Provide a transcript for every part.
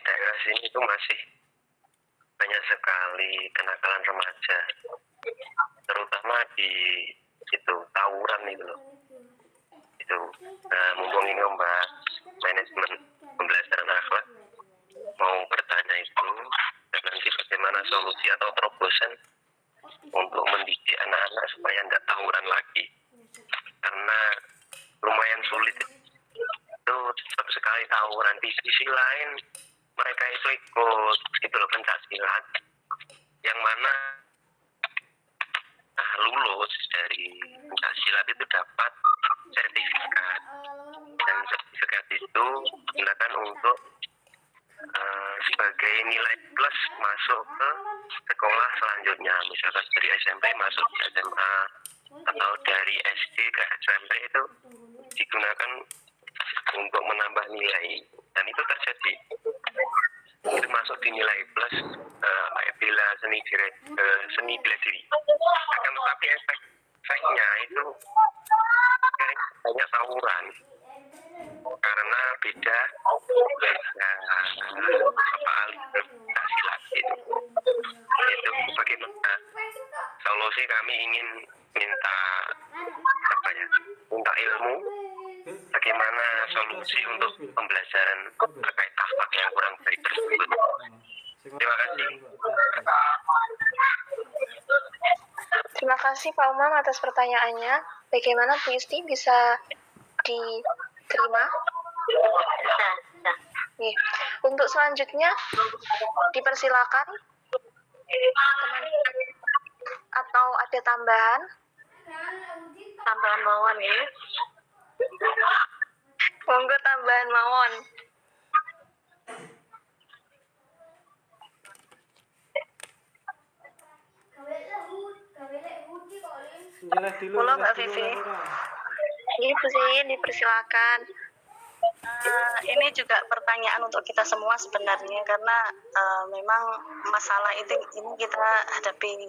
daerah sini itu masih banyak sekali kenakalan remaja, terutama di itu tawuran itu loh. Itu mumpung ini membahas manajemen pembelajaran akhlak, mau bertanya itu dan nanti bagaimana solusi atau terobosan untuk mendidik anak-anak supaya nggak tawuran lagi, karena lumayan sulit itu tetap sekali tawuran. Di sisi lain mereka itu ikut itu loh pencaksilat, yang mana lulus dari pencaksilat itu dapat sertifikat, dan sertifikat itu digunakan untuk sebagai nilai plus masuk ke sekolah selanjutnya, misalkan dari SMP masuk ke SMA atau dari SD ke SMP itu digunakan untuk menambah nilai, dan itu terjadi itu masuk di nilai plus bila seni bela diri. Akan tetapi efeknya itu banyak tawuran karena beda silat itu bagaimana solusi. Kami ingin minta ilmu bagaimana solusi untuk pembelajaran terkait akhlak yang kurang baik tersebut. Terima kasih. Terima kasih Pak Umam atas pertanyaannya. Bagaimana Bu Isti bisa diterima? Bisa. Nih, untuk selanjutnya dipersilakan teman atau ada tambahan mawon ya. Monggo tambahan mawon. Halo Mbak Vivi. Ini Bu Sin, dipersilakan. Ini juga pertanyaan untuk kita semua sebenarnya, karena memang masalah ini kita hadapi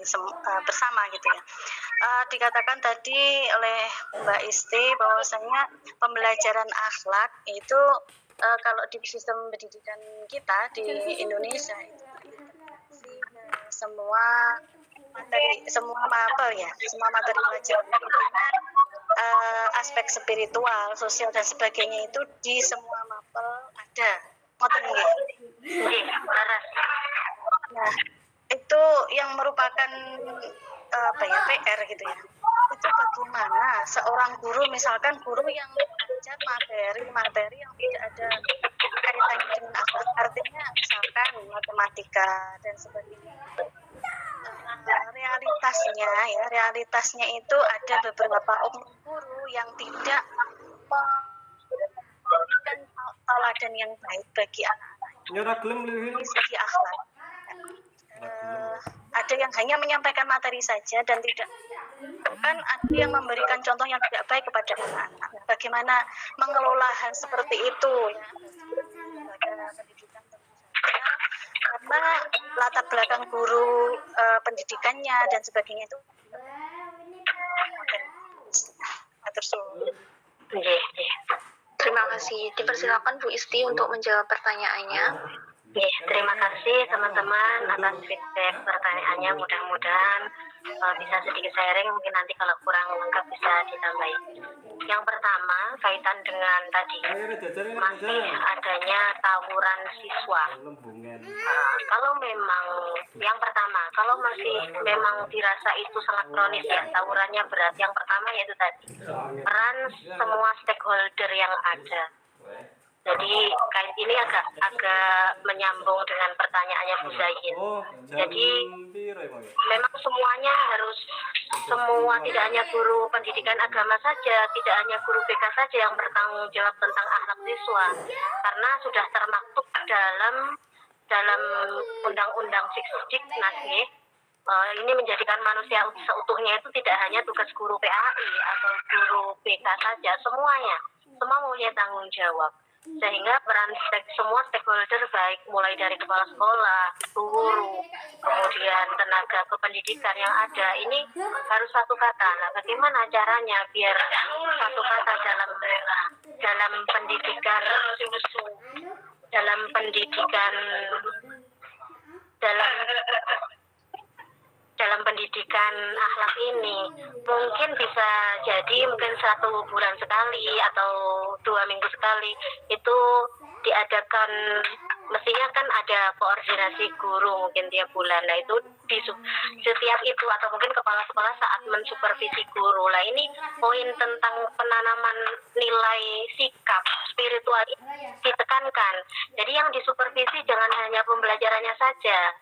bersama gitu ya. Dikatakan tadi oleh Mbak Isti bahwasanya pembelajaran akhlak itu kalau di sistem pendidikan kita di Indonesia itu semua materi pelajaran pendidikan, aspek spiritual, sosial dan sebagainya itu di semua mapel ada. Nah, itu yang merupakan PR gitu ya. Itu bagaimana seorang guru, misalkan guru yang mengajar materi yang tidak ada kaitannya dengan akhlak, artinya misalkan matematika dan sebagainya. Realitasnya itu ada beberapa oknum guru yang tidak memberikan teladan yang baik bagi anak-anak dari segi akhlak. Ada yang hanya menyampaikan materi saja dan tidak, bahkan ada yang memberikan contoh yang tidak baik kepada anak-anak. Bagaimana mengelola hal seperti itu ya? Pendidikan tentu saja, karena latar belakang guru, pendidikannya dan sebagainya itu Terima kasih. Dipersilakan Bu Isti untuk menjawab pertanyaannya. Terima kasih teman-teman atas feedback pertanyaannya. Mudah-mudahan bisa sedikit sharing, mungkin nanti kalau kurang lengkap bisa ditambahin. Yang pertama kaitan dengan tadi masih adanya tawuran siswa. Kalau memang yang pertama, kalau masih memang dirasa itu sangat kronis ya, tawurannya berat, yang pertama yaitu tadi peran semua stakeholder yang ada. Jadi kait ini agak menyambung dengan pertanyaannya Bu Zain. Jadi memang semua tidak hanya guru pendidikan agama saja, tidak hanya guru BK saja yang bertanggung jawab tentang akhlak siswa, karena sudah termaktub dalam undang-undang Diknas ini menjadikan manusia seutuhnya itu tidak hanya tugas guru PAI atau guru BK saja, semua mempunyai tanggung jawab. Sehingga peran semua stakeholder, baik mulai dari kepala sekolah, guru, kemudian tenaga kependidikan yang ada, ini harus satu kata. Nah, bagaimana caranya biar satu kata dalam pendidikan dalam pendidikan dalam dalam pendidikan akhlak ini mungkin bisa jadi mungkin 1 bulan sekali atau 2 minggu sekali itu diadakan, mestinya kan ada koordinasi guru mungkin tiap bulan. Nah itu di setiap itu atau mungkin kepala sekolah saat mensupervisi guru. Nah ini poin tentang penanaman nilai sikap spiritual ditekankan. Jadi yang disupervisi jangan hanya pembelajarannya saja.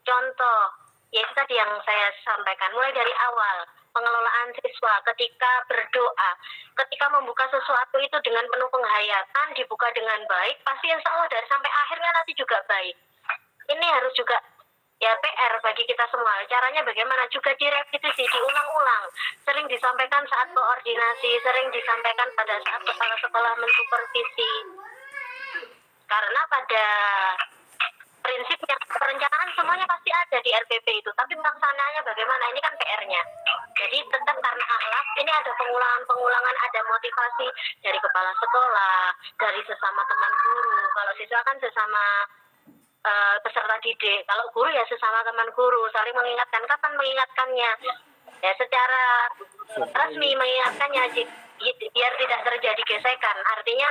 Contoh, yaitu tadi yang saya sampaikan, mulai dari awal pengelolaan siswa ketika berdoa, ketika membuka sesuatu itu dengan penuh penghayatan, dibuka dengan baik, pasti insya Allah dari sampai akhirnya nanti juga baik. Ini harus juga ya PR bagi kita semua. Caranya bagaimana juga direpetisi, diulang-ulang, sering disampaikan saat koordinasi, sering disampaikan pada saat kepala sekolah mensupervisi. Karena pada prinsipnya perencanaan semuanya pasti ada di RPP itu, tapi pelaksanaannya bagaimana, ini kan PR-nya. Jadi tetap karena akhlak ini ada pengulangan, ada motivasi dari kepala sekolah, dari sesama teman guru. Kalau siswa kan sesama peserta didik, kalau guru ya sesama teman guru, saling mengingatkan. Kapan mengingatkannya? Ya secara resmi mengingatkannya biar tidak terjadi gesekan. Artinya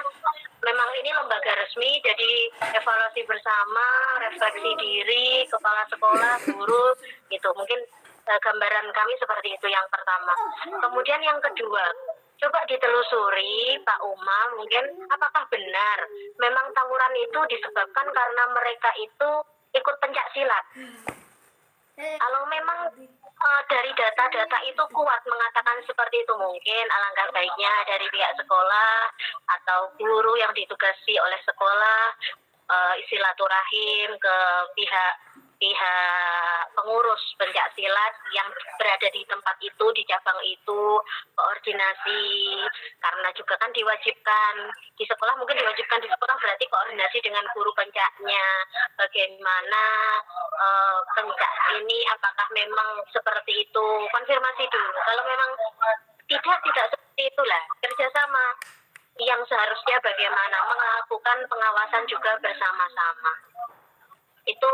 memang ini lembaga resmi, jadi evaluasi bersama, refleksi diri, kepala sekolah, guru, gitu. Mungkin gambaran kami seperti itu yang pertama. Kemudian yang kedua, coba ditelusuri Pak Umam, mungkin apakah benar memang tawuran itu disebabkan karena mereka itu ikut pencak silat. Kalau memang dari data-data itu kuat mengatakan seperti itu, mungkin alangkah baiknya dari pihak sekolah atau guru yang ditugasi oleh sekolah silaturahim ke pihak pengurus pencak silat yang berada di tempat itu, di cabang itu, koordinasi. Karena juga kan diwajibkan di sekolah, mungkin diwajibkan di sekolah berarti koordinasi dengan guru pencaknya, bagaimana pencak ini apakah memang seperti itu, konfirmasi dulu. Kalau memang tidak seperti itulah, kerjasama yang seharusnya bagaimana melakukan pengawasan juga bersama-sama. Itu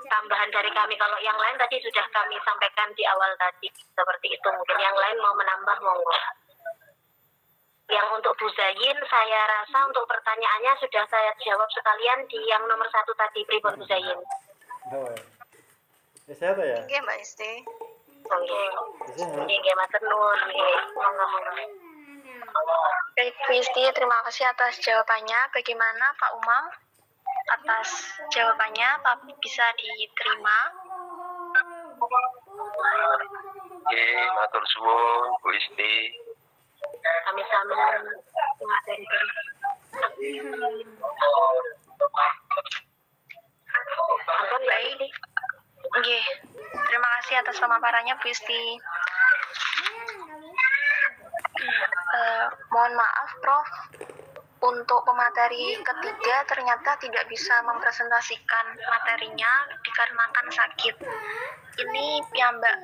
tambahan dari kami. Kalau yang lain tadi sudah kami sampaikan di awal tadi seperti itu. Mungkin yang lain mau menambah, monggo. Yang untuk Bu Zayin, saya rasa untuk pertanyaannya sudah saya jawab sekalian di yang nomor 1 tadi, pripun Bu Zayin. Sehat ya? Oke Mbak Isti. Nggih, matur nuwun. Monggo. Baik Bu Isti, terima kasih atas jawabannya. Bagaimana Pak Umam? Atas jawabannya Pak bisa diterima? Oke, matur suwun Bu Isti. Kami sama materi. Ampun baik. Oke, terima kasih atas pemaparannya Bu Isti. Mohon maaf Prof, untuk pemateri ketiga ternyata tidak bisa mempresentasikan materinya dikarenakan sakit. Ini piyambak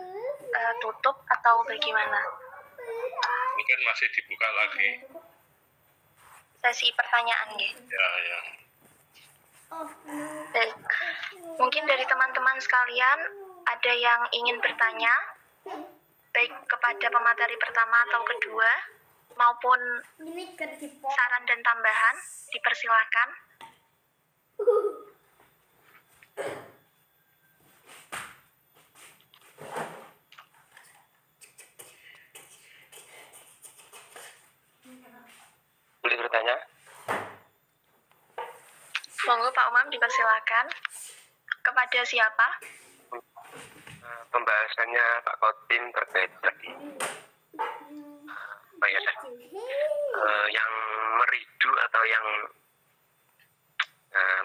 tutup atau bagaimana? Mungkin masih dibuka lagi. Sesi pertanyaan ya. Ya. Baik. Mungkin dari teman-teman sekalian ada yang ingin bertanya, baik kepada pemateri pertama atau kedua, maupun saran dan tambahan, dipersilakan. Boleh bertanya? Monggo Pak Umam, dipersilakan. Kepada siapa? Pembahasannya Pak Kotim terkait tadi yang meridu atau yang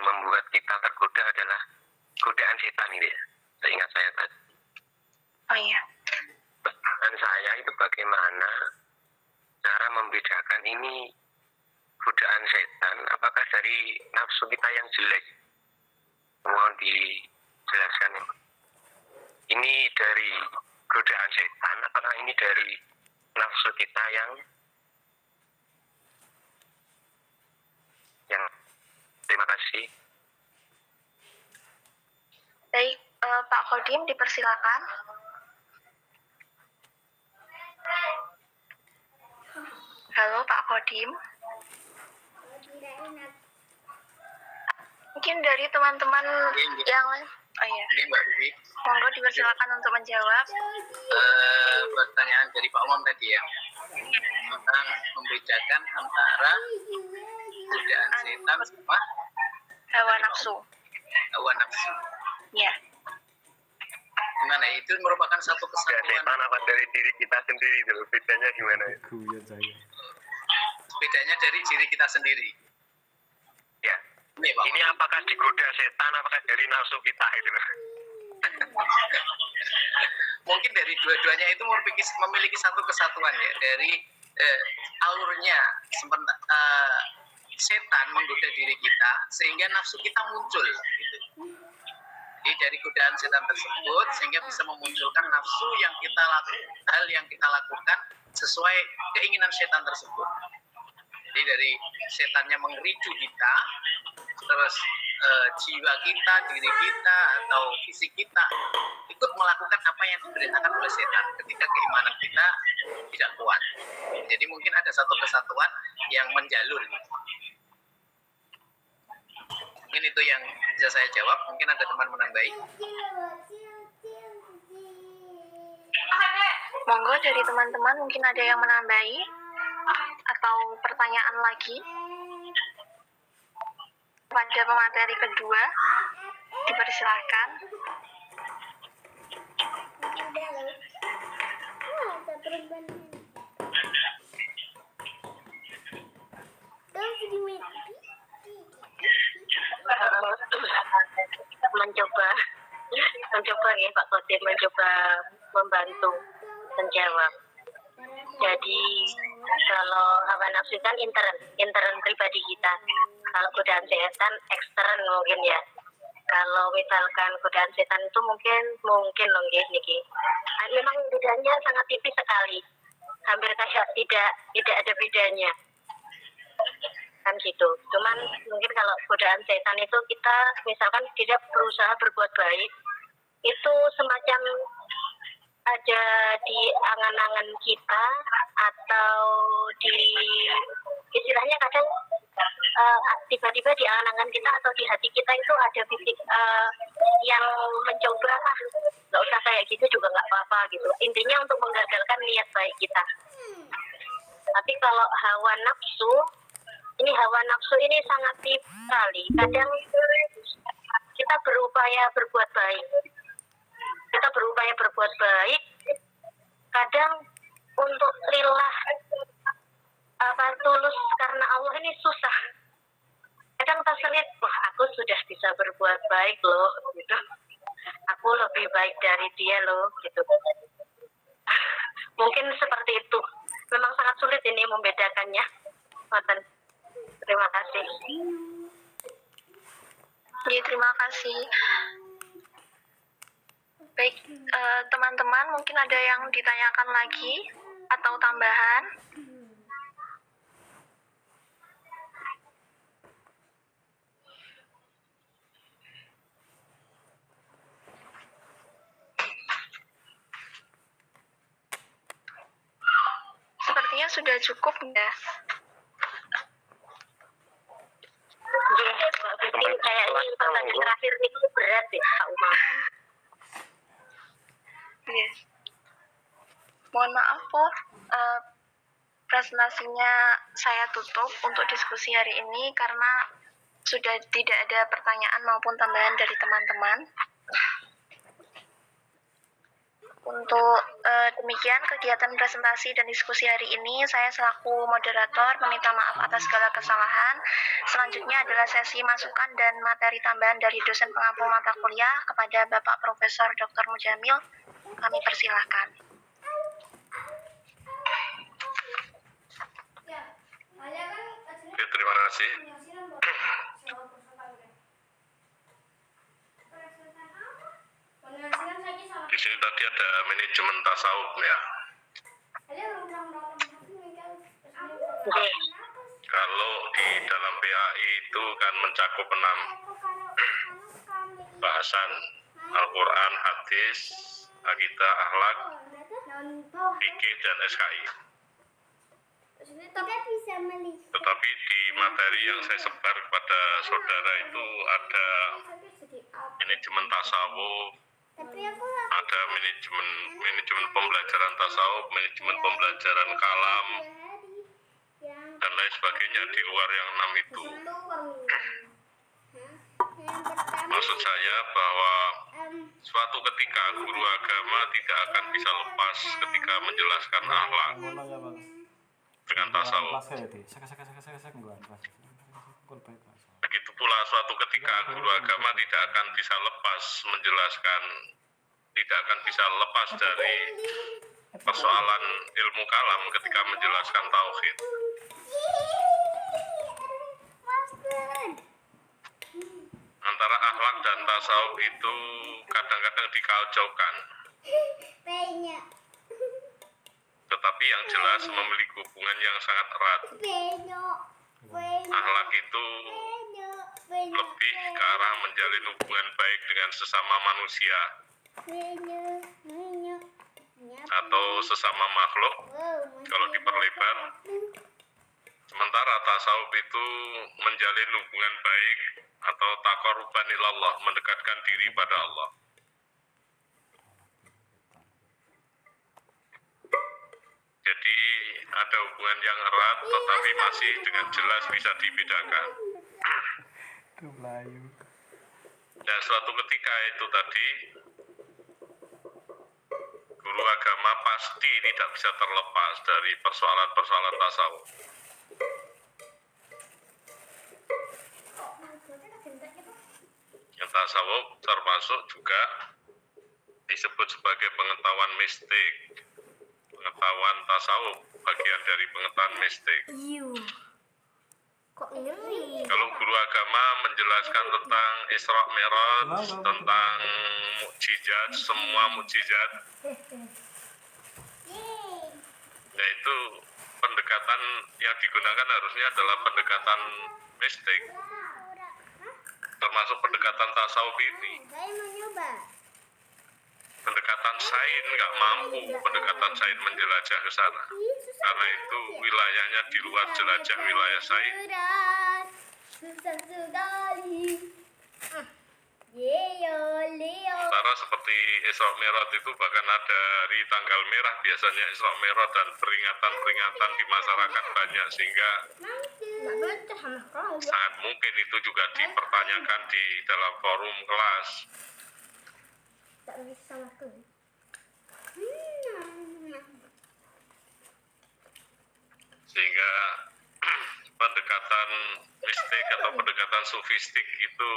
membuat kita tergoda adalah godaan setan ini ya, seingat saya tadi. Oh iya. Dan saya itu bagaimana cara membedakan ini godaan setan apakah dari nafsu kita yang jelek. Mohon dijelaskan ini dari godaan setan apakah ini dari nafsu kita yang Terima kasih. Baik, Pak Khodim dipersilakan. Halo Pak Khodim. Mungkin dari teman-teman yang lain. Oh iya. Ini Mbak Vivi, Monggo dipersilakan untuk menjawab. pertanyaan dari Pak Umam tadi ya, tentang membedakan antara godaan setan sama Hawa nafsu. hawa nafsu. Ya. Gimana ya? Itu merupakan satu Ya, kesatuan. setan apa dari diri kita sendiri itu bedanya gimana ya? Bedanya dari diri kita sendiri. Ya. Ini Pak. Ini apakah digoda setan, apakah dari nafsu kita itu? Mungkin dari dua-duanya itu memiliki satu kesatuan ya, dari alurnya setan menggoda diri kita sehingga nafsu kita muncul gitu. Jadi dari godaan setan tersebut sehingga bisa memunculkan nafsu yang kita lakukan, hal yang kita lakukan sesuai keinginan setan tersebut. Jadi dari setannya mengeridu kita, terus jiwa kita, diri kita, atau fisik kita ikut melakukan apa yang diperintahkan oleh setan ketika keimanan kita tidak kuat. Jadi mungkin ada satu kesatuan yang menjalur. Mungkin itu yang bisa saya jawab. Mungkin ada teman menambahi. Monggo dari teman-teman mungkin ada yang menambahi atau pertanyaan lagi pada pemateri kedua, dipersilahkan. mencoba ya Pak Khodim mencoba membantu menjawab. Jadi kalau hawa nafsu kan intern pribadi kita. Kalau godaan setan ekstern mungkin ya. Kalau misalkan godaan setan itu mungkin loh niki. Memang bedanya sangat tipis sekali. Hampir kayak tidak ada bedanya. Kan gitu. Cuman mungkin kalau godaan setan itu kita misalkan tidak berusaha berbuat baik, itu semacam ada di angan-angan kita atau di istilahnya kadang tiba-tiba di angan-angan kita atau di hati kita itu ada fisik yang mencoba nggak usah kayak gitu juga nggak apa-apa gitu, intinya untuk menggagalkan niat baik kita. Tapi kalau hawa nafsu ini sangat tipis sekali. Kadang kita berupaya berbuat baik, kadang untuk lillah tulus karena Allah ini susah. Kadang terselit, wah aku sudah bisa berbuat baik loh gitu, aku lebih baik dari dia loh gitu. Mungkin seperti itu. Memang sangat sulit ini membedakannya. Terima kasih. Ya, terima kasih. Baik, teman-teman mungkin ada yang ditanyakan lagi atau tambahan? Sepertinya sudah cukup ya. Kayaknya pertanyaan terakhir itu berat ya Pak Umar. Yes. Mohon maaf Prof, presentasinya saya tutup untuk diskusi hari ini karena sudah tidak ada pertanyaan maupun tambahan dari teman-teman. Untuk demikian kegiatan presentasi dan diskusi hari ini, saya selaku moderator meminta maaf atas segala kesalahan. Selanjutnya adalah sesi masukan dan materi tambahan dari dosen pengampu mata kuliah kepada Bapak Profesor Dr. Mujamil. Kami persilahkan. Oke, terima kasih. Di sini tadi ada manajemen tasawuf ya. Kalau di dalam PAI itu kan mencakup 6 bahasan: Al-Quran, hadis, akidah, akhlak, fikih, dan SKI. Tetapi di materi yang saya sebar kepada saudara itu ada manajemen tasawuf, ada manajemen pembelajaran tasawuf, manajemen pembelajaran kalam, dan lain sebagainya di luar yang 6 itu. Maksud saya bahwa suatu ketika guru agama tidak akan bisa lepas ketika menjelaskan akhlak dengan tasawuf. Begitu pula suatu ketika guru agama tidak akan bisa lepas menjelaskan, tidak akan bisa lepas dari persoalan ilmu kalam ketika menjelaskan tauhid. Antara akhlak dan tasawuf itu kadang-kadang dikacaukan, tetapi yang jelas memiliki hubungan yang sangat erat. Akhlak itu lebih ke arah menjalin hubungan baik dengan sesama manusia atau sesama makhluk kalau diperlebar. Sementara tasawuf itu menjalin hubungan baik atau taqarruban ilallah, mendekatkan diri pada Allah. Jadi ada hubungan yang erat tetapi masih dengan jelas bisa dibedakan. Dan suatu ketika itu tadi guru agama pasti tidak bisa terlepas dari persoalan-persoalan tasawuf. Yang tasawuf termasuk juga disebut sebagai pengetahuan mistik. Pengetahuan tasawuf bagian dari pengetahuan mistik. Kok ngeri? Kalau guru agama menjelaskan tentang Isra Mi'raj, tentang mukjizat, semua mukjizat, yaitu pendekatan yang digunakan harusnya adalah pendekatan mistik, termasuk pendekatan tasawuf ini. Pendekatan sains nggak mampu pendekatan sains menjelajah ke sana, karena itu wilayahnya di luar jelajah wilayah sains. Sementara seperti Isra Mi'raj itu bahkan ada hari tanggal merah biasanya Isra Mi'raj dan peringatan-peringatan di masyarakat banyak, sehingga sangat mungkin itu juga dipertanyakan di dalam forum kelas. Sehingga pendekatan mistik atau pendekatan sufistik itu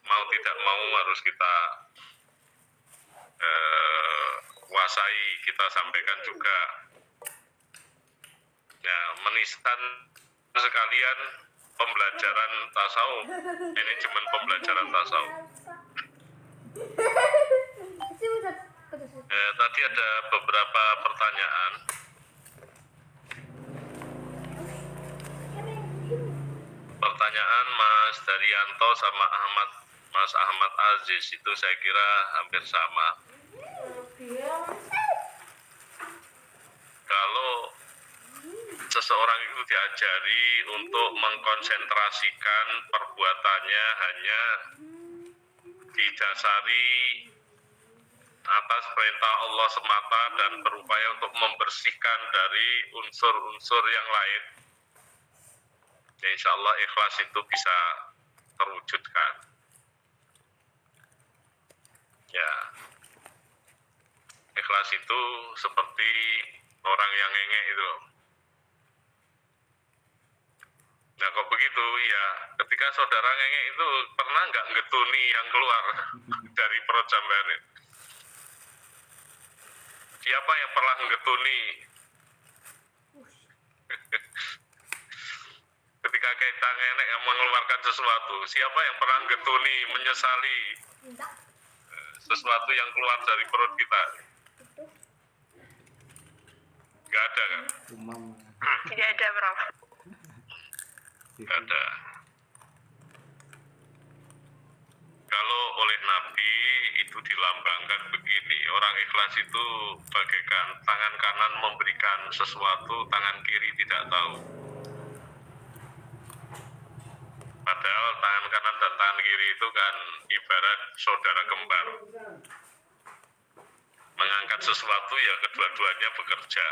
mau tidak mau harus kita kuasai, kita sampaikan juga. Ya, menisan sekalian pembelajaran tasawuf, manajemen pembelajaran tasawuf. Tadi ada beberapa pertanyaan. Pertanyaan Mas Daryanto sama Mas Ahmad Aziz itu saya kira hampir sama. Kalau seseorang itu diajari untuk mengkonsentrasikan perbuatannya hanya didasari atas perintah Allah semata dan berupaya untuk membersihkan dari unsur-unsur yang lain, ya insya Allah ikhlas itu bisa terwujudkan. Ya, ikhlas itu seperti orang yang ngengek itu. Nah kok begitu ya, ketika saudara ngengek itu pernah nggak ngetuni yang keluar dari perut sampean? Siapa yang pernah ngetuni? Ketika kita ngenek yang mengeluarkan sesuatu, siapa yang pernah ngetuni, menyesali sesuatu yang keluar dari perut kita? Gak ada kan? Tidak ada, Prof. Nggak ada. Kalau oleh Nabi itu dilambangkan begini, orang ikhlas itu bagaikan tangan kanan memberikan sesuatu, tangan kiri tidak tahu. Padahal tangan kanan dan tangan kiri itu kan ibarat saudara kembar. Mengangkat sesuatu ya kedua-duanya bekerja.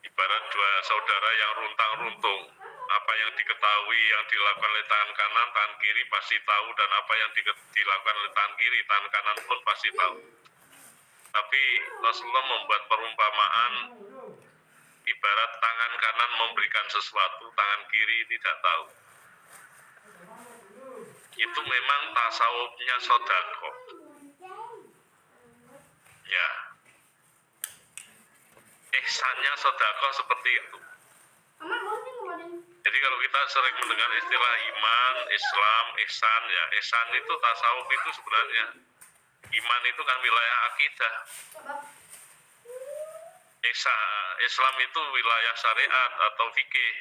Ibarat dua saudara yang runtang-runtung. Apa yang diketahui yang dilakukan oleh tangan kanan, tangan kiri pasti tahu, dan apa yang dilakukan oleh tangan kiri, tangan kanan pun pasti tahu. Tapi Rasulullah membuat perumpamaan ibarat tangan kanan memberikan sesuatu, tangan kiri tidak tahu. Itu memang tasawufnya sodako. Ya. Ihsannya sodako seperti itu. Jadi kalau kita sering mendengar istilah iman, Islam, ihsan, ya ihsan itu tasawuf itu sebenarnya. Iman itu kan wilayah akidah. Islam itu wilayah syariat atau fikih.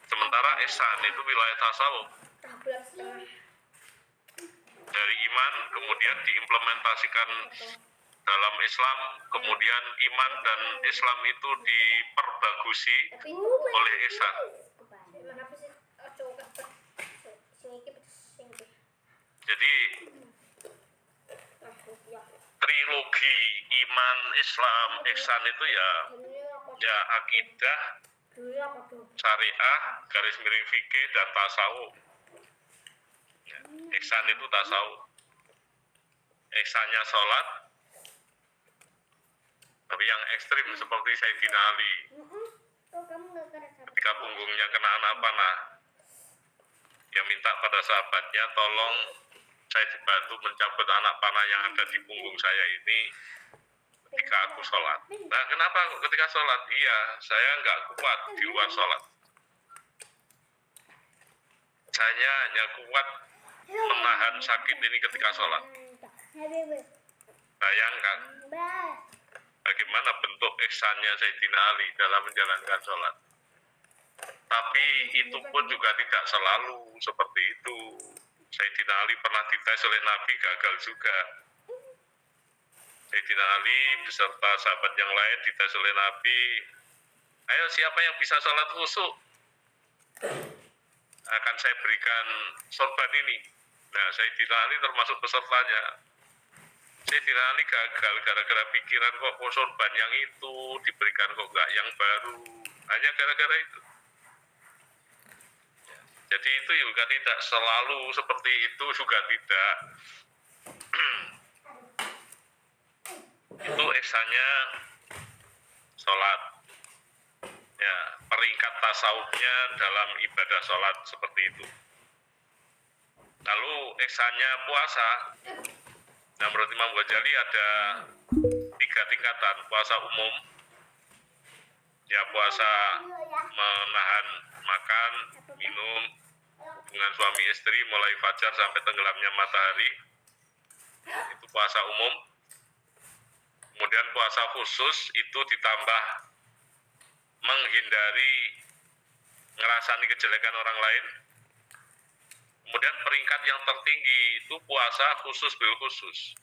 Sementara ihsan itu wilayah tasawuf. Dari iman kemudian diimplementasikan dalam Islam, kemudian iman dan Islam itu diperbagusi oleh ihsan. Jadi trilogi iman, Islam, ihsan itu ya akidah, syariah, garis miring fikih dan tasawuf. Ya, ihsan itu tasawuf. Ihsannya sholat, tapi yang ekstrim seperti Sayyidina Ali. Ketika punggungnya kena anak panah, dia minta pada sahabatnya, tolong saya dibantu mencabut anak panah yang ada di punggung saya ini ketika aku sholat. Nah, kenapa ketika sholat? Iya, saya nggak kuat di luar sholat. Saya hanya kuat menahan sakit ini ketika sholat. Bayangkan bagaimana bentuk ihsannya Sayyidina Ali dalam menjalankan sholat. Tapi itu pun juga tidak selalu seperti itu. Sayyidina Ali pernah dites oleh Nabi, gagal juga. Sayyidina Ali beserta sahabat yang lain dites oleh Nabi, ayo siapa yang bisa sholat khusyuk, akan saya berikan sorban ini. Nah, Sayyidina Ali termasuk pesertanya. Sayyidina Ali gagal gara-gara pikiran, kok sorban yang itu diberikan kok enggak yang baru, hanya gara-gara itu. Jadi itu juga tidak selalu seperti itu, juga tidak. Itu ihsannya sholat. Ya, peringkat tasawufnya dalam ibadah sholat seperti itu. Lalu ihsannya puasa. Nah, menurut Imam Ghazali ada 3 tingkatan. Puasa umum, ya puasa menahan makan, minum, hubungan suami istri mulai fajar sampai tenggelamnya matahari, itu puasa umum. Kemudian puasa khusus itu ditambah menghindari ngerasani kejelekan orang lain. Kemudian peringkat yang tertinggi itu puasa khusus bil khusus.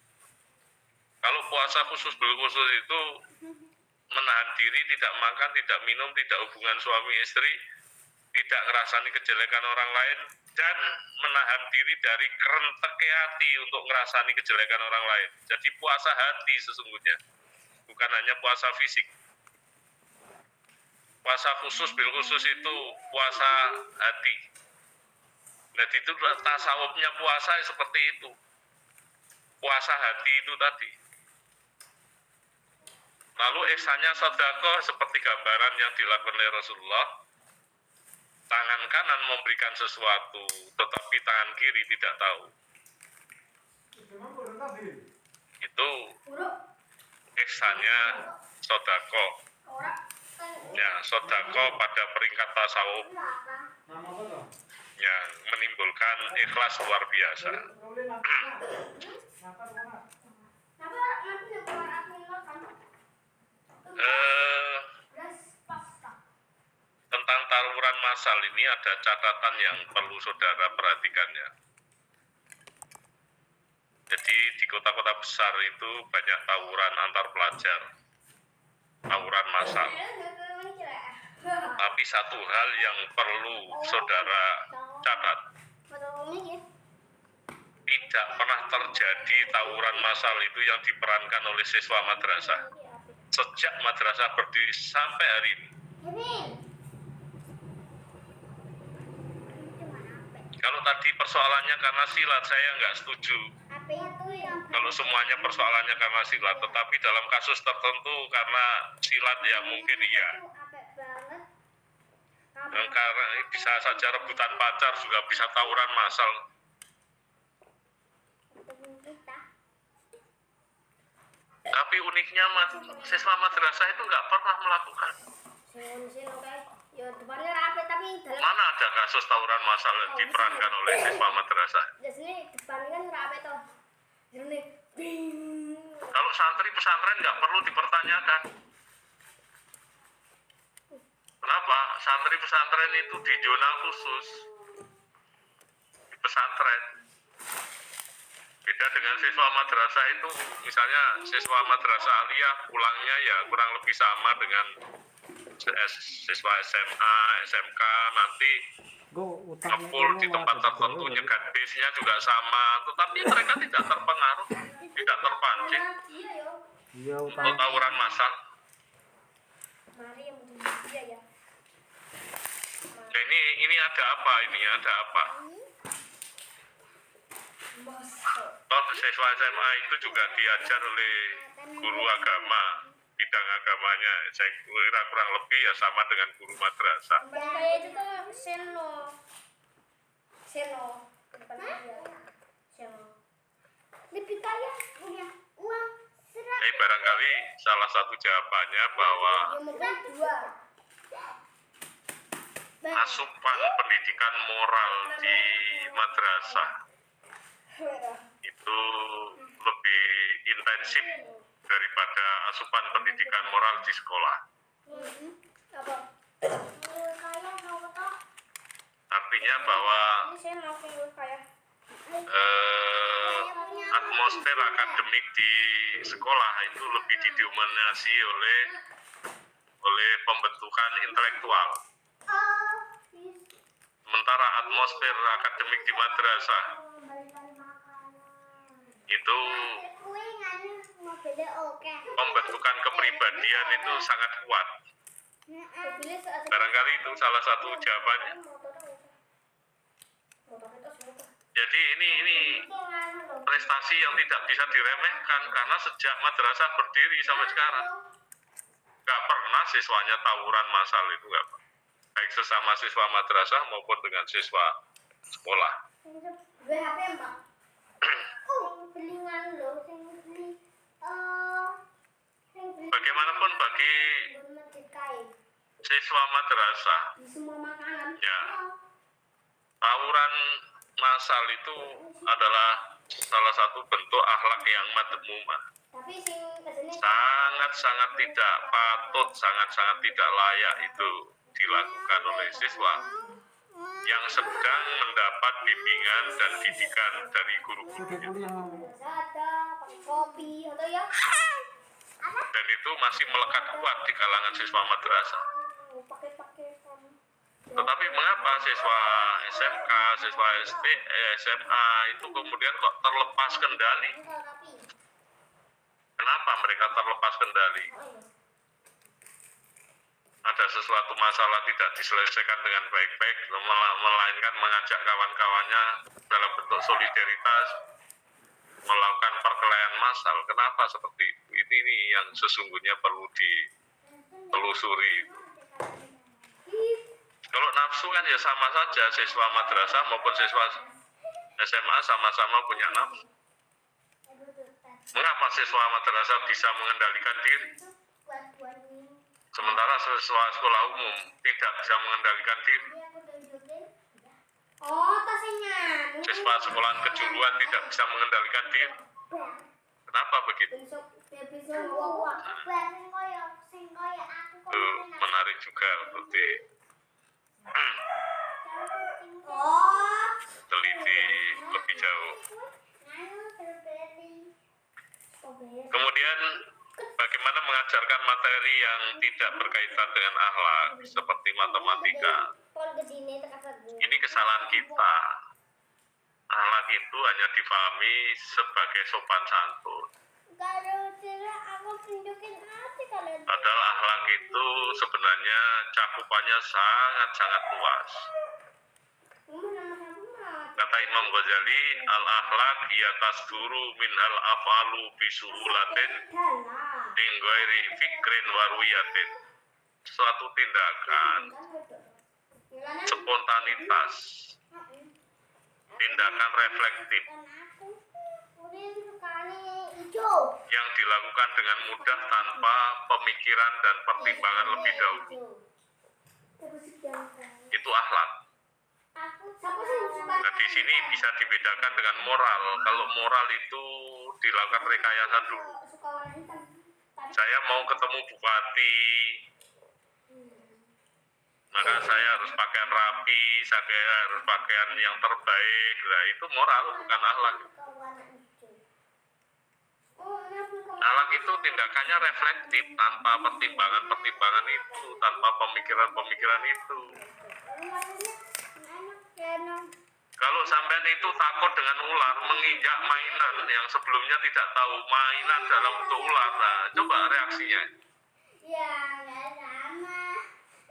Kalau puasa khusus bil khusus itu menahan diri, tidak makan, tidak minum, tidak hubungan suami istri, tidak ngerasani kejelekan orang lain, dan menahan diri dari kerenteknya hati untuk ngerasani kejelekan orang lain. Jadi puasa hati sesungguhnya, bukan hanya puasa fisik. Puasa khusus bil khusus itu puasa hati. Jadi itu tasawufnya puasa seperti itu. Puasa hati itu tadi. Lalu ihsannya sedekah seperti gambaran yang dilakukan oleh Rasulullah. Tangan kanan memberikan sesuatu, tetapi tangan kiri tidak tahu. Itu ihsannya sedekah. Ya, sedekah pada peringkat tasawuf yang menimbulkan ikhlas luar biasa. Eh, tentang tawuran massal ini ada catatan yang perlu saudara perhatikan ya. Jadi di kota-kota besar itu banyak tawuran antar pelajar, tawuran massal. Tapi satu hal yang perlu saudara catat, tidak pernah terjadi tawuran massal itu yang diperankan oleh siswa madrasah sejak madrasah berdiri sampai hari ini. Kalau tadi persoalannya karena silat, saya nggak setuju. Kalau semuanya persoalannya karena silat, tetapi dalam kasus tertentu karena silat ya mungkin iya. Dan karena bisa saja rebutan pacar juga bisa tawuran massal. Tapi uniknya siswa madrasah itu nggak pernah melakukan. Mana ada kasus tawuran massal yang diperankan oleh siswa madrasah? Kalau santri pesantren nggak perlu dipertanyakan. Kenapa? Santri pesantren itu di zona khusus. Di pesantren. Beda dengan siswa madrasah itu, misalnya siswa madrasah aliyah pulangnya ya kurang lebih sama dengan siswa SMA, SMK nanti ngepul di tempat tertentu, nyegat bisnya juga sama, tetapi mereka tidak terpengaruh, tidak terpancing untuk tawuran massal. Nah, ini ada apa? Ini ada apa? Toh siswa SMA itu juga diajar oleh guru agama, bidang agamanya. Saya kira kurang lebih ya sama dengan guru madrasah. Lebih kaya punya uang Jadi barangkali salah satu jawabannya bahwa asupan pendidikan moral di madrasah itu lebih intensif daripada asupan pendidikan moral di sekolah. Artinya bahwa atmosfer akademik di sekolah itu lebih didominasi oleh pembentukan intelektual. Sementara atmosfer akademik di madrasah itu pembentukan kepribadian itu sangat kuat. Barangkali itu salah satu jawabannya. Jadi ini prestasi yang tidak bisa diremehkan karena sejak madrasah berdiri sampai sekarang nggak pernah siswanya tawuran massal itu nggak pernah. Baik sesama siswa madrasah maupun dengan siswa sekolah. Bagaimanapun bagi siswa madrasah, ya tawuran massal itu adalah salah satu bentuk akhlak yang madmumah. Sangat-sangat tidak patut, sangat-sangat tidak layak itu dilakukan oleh siswa yang sedang mendapat bimbingan dan didikan dari guru-gurunya. Dan itu masih melekat kuat di kalangan siswa madrasah. Tetapi mengapa siswa SMK, siswa SD, SMA itu kemudian kok terlepas kendali? Kenapa mereka terlepas kendali? Ada sesuatu masalah tidak diselesaikan dengan baik-baik, melainkan mengajak kawan-kawannya dalam bentuk solidaritas melakukan perkelahian massal. Kenapa seperti itu? Ini yang sesungguhnya perlu ditelusuri. Kalau nafsu kan ya sama saja, siswa madrasah maupun siswa SMA sama-sama punya nafsu. Mengapa siswa madrasah bisa mengendalikan diri? Sementara siswa sekolah umum tidak bisa mengendalikan diri. Siswa sekolahan kejuruan tidak bisa mengendalikan diri. Kenapa begitu? Besok wong sing koyo aku Itu menarik juga untuk Oh. diteliti lebih jauh. Kemudian bagaimana mengajarkan materi yang tidak berkaitan dengan akhlak seperti matematika. Ini kesalahan kita. Akhlak itu hanya difahami sebagai sopan santun. Aku tunjukin hati kalian. Padahal akhlak itu sebenarnya cakupannya sangat-sangat luas. Kata Imam Ghazali, al-akhlak ia tasduru minhal afalu bisuhulatin min ghairi fikrin waruyatin. Suatu tindakan, spontanitas, tindakan reflektif yang dilakukan dengan mudah tanpa pemikiran dan pertimbangan lebih dahulu. Itu akhlak. Nah, di sini bisa dibedakan dengan moral. Kalau moral itu dilakukan rekayasa dulu. Saya mau ketemu bupati, maka saya harus pakaian rapi, saya harus pakaian yang terbaik. Nah, itu moral, bukan akhlak. Akhlak itu tindakannya reflektif, tanpa pertimbangan itu, tanpa pemikiran itu. Kalau sampean itu takut dengan ular, menginjak mainan yang sebelumnya tidak tahu mainan dalam bentuk ular, nah coba reaksinya. Ya, nggak sama.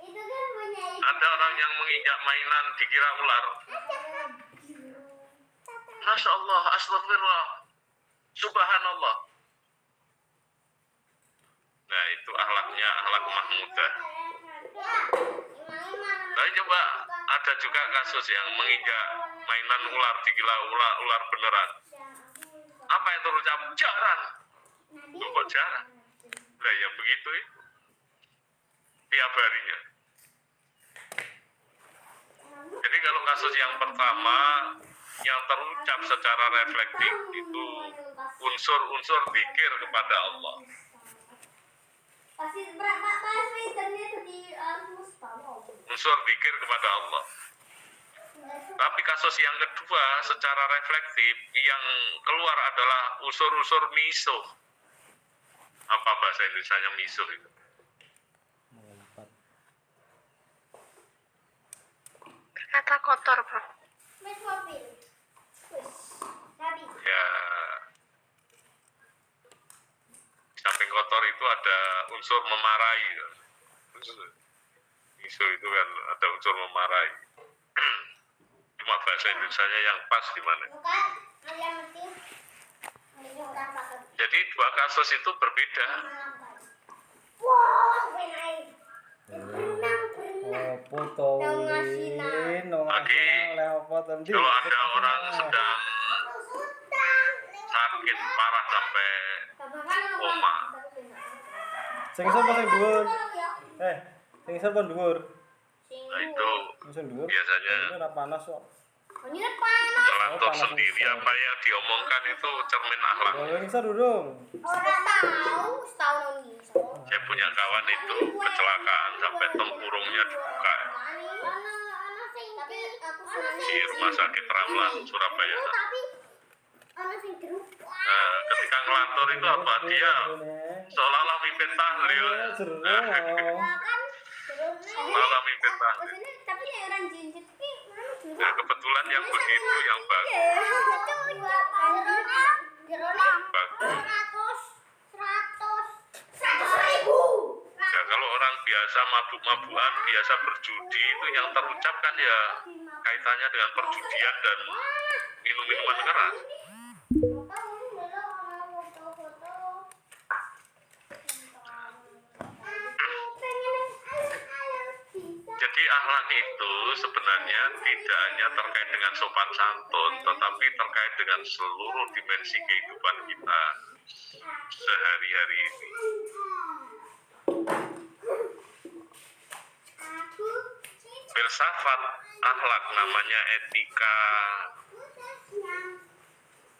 Itu kan punya Ada orang yang menginjak mainan dikira ular. Masya Allah, astagfirullah, subhanallah. Nah itu akhlaknya, akhlak mahmudah. Tapi coba ada juga kasus yang menginjak mainan ular dikira ular beneran. Apa yang terucap? Jarang. Kok jarang? Nah ya begitu itu. Tiap harinya. Jadi kalau kasus yang pertama yang terucap secara reflektif itu unsur-unsur zikir kepada Allah. pasti pasti ternyata di Mustafa. Unsur zikir kepada Allah. Tapi kasus yang kedua secara reflektif yang keluar adalah unsur-unsur miso. Apa bahasa Indonesianya miso itu? Kata kotor, Bro. Mas mobil. Tadi. Ya, samping kotor itu ada unsur memarahi. Miso itu kan ada unsur memarahi. Cuma bahasa Indonesianya yang pas di mana? Bukan ayam mesti. Ini orang pakai. Jadi dua kasus itu berbeda. Wah, benar. Berenang. Opo to win, Lagi, kalau ada orang sedang sakit parah sampai koma, Sing sapa sing dhuwur? Sing sapa dhuwur? nah itu Sing dhuwur. biasanya Ora panas kok. Ini panas. ngelantur sendiri. Apa yang diomongkan itu cermin akhlak. Sing isor durung. Orang tahu, setahun ini. Saya punya kawan itu kecelakaan sampai tempurungnya dibuka Tapi aku di rumah sakit Ramlan Surabaya. tapi anak sing gerupuk. Nah, ketika ngelantur itu apa dia seolah-olah mimpin tahlil. Nah, Kan seolah-olah mimpin tahlil. Maksudnya tapi nek orang jinjit ki mana juga. Nah, kebetulan yang begitu yang bagus. Bagus. 100.000. Ya, kalau orang biasa mabuk-mabukan, biasa berjudi itu yang terucap kan ya kaitannya dengan perjudian dan minum-minuman keras. Jadi akhlak itu sebenarnya tidak hanya terkait dengan sopan santun, tetapi terkait dengan seluruh dimensi kehidupan kita sehari-hari ini. Filsafat akhlak namanya etika.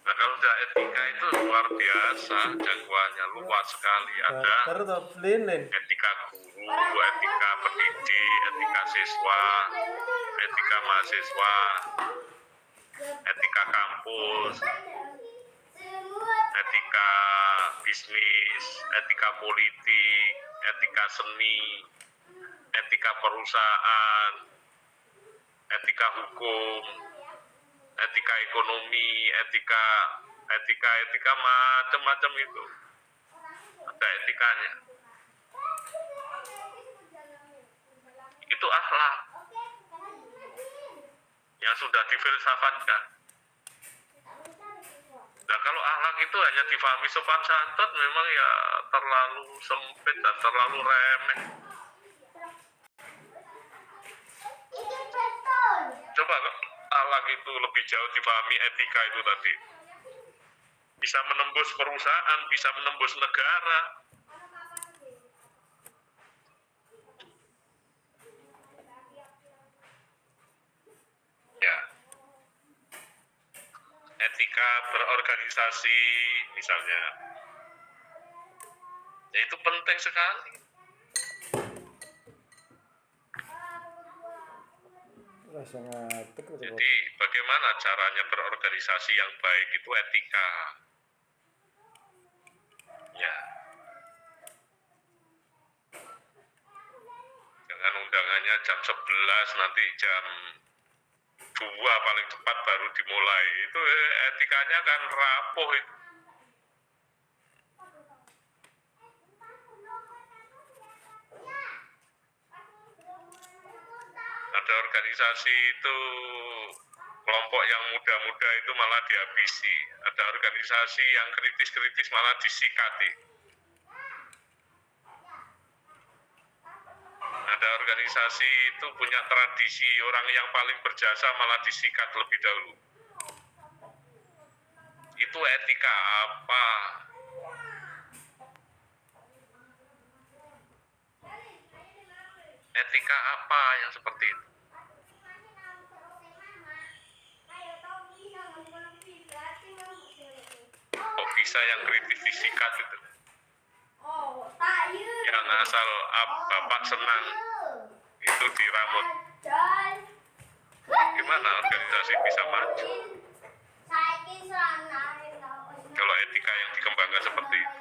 Nah kalau udah etika itu luar biasa, jangkauannya luas sekali. Ada Terus lilin. etika guru, etika pendidik, etika siswa, etika mahasiswa, etika kampus, etika bisnis, etika politik, etika seni, etika perusahaan, etika hukum, etika ekonomi, etika macam-macam itu. Ada etikanya. Itu akhlak yang sudah difilsafatkan. Nah kalau akhlak itu hanya difahami sopan santun, memang ya terlalu sempit dan terlalu remeh. Coba akhlak itu lebih jauh difahami, etika itu tadi bisa menembus perusahaan, bisa menembus negara. Ya, etika berorganisasi misalnya, ya itu penting sekali. Jadi bagaimana caranya berorganisasi yang baik itu etika. Ya. Jangan undangannya jam 11, nanti jam 2 paling cepat baru dimulai. Itu etikanya kan rapuh itu. Ada organisasi itu kelompok yang muda-muda itu malah dihabisi. Ada organisasi yang kritis-kritis malah disikati. Ada organisasi itu punya tradisi orang yang paling berjasa malah disikat lebih dahulu. Itu etika apa? Etika apa yang seperti itu? Kok bisa yang kritis disikat itu? Yang asal bapak senang itu diramut. Gimana organisasi bisa maju? Kalau etika yang dikembangkan seperti itu.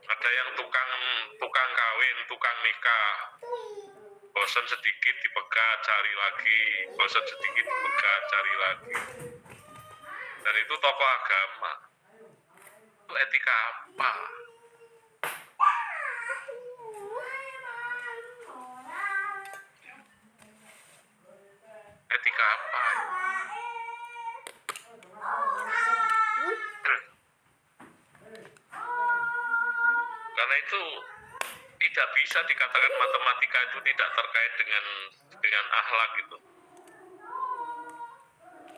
Ada yang tukang kawin, tukang nikah, bosan sedikit dipegat cari lagi, bosan sedikit dipegat cari lagi. Dan itu tokoh agama. Itu etika apa? Etika apa? Karena itu tidak bisa dikatakan matematika itu tidak terkait dengan akhlak itu.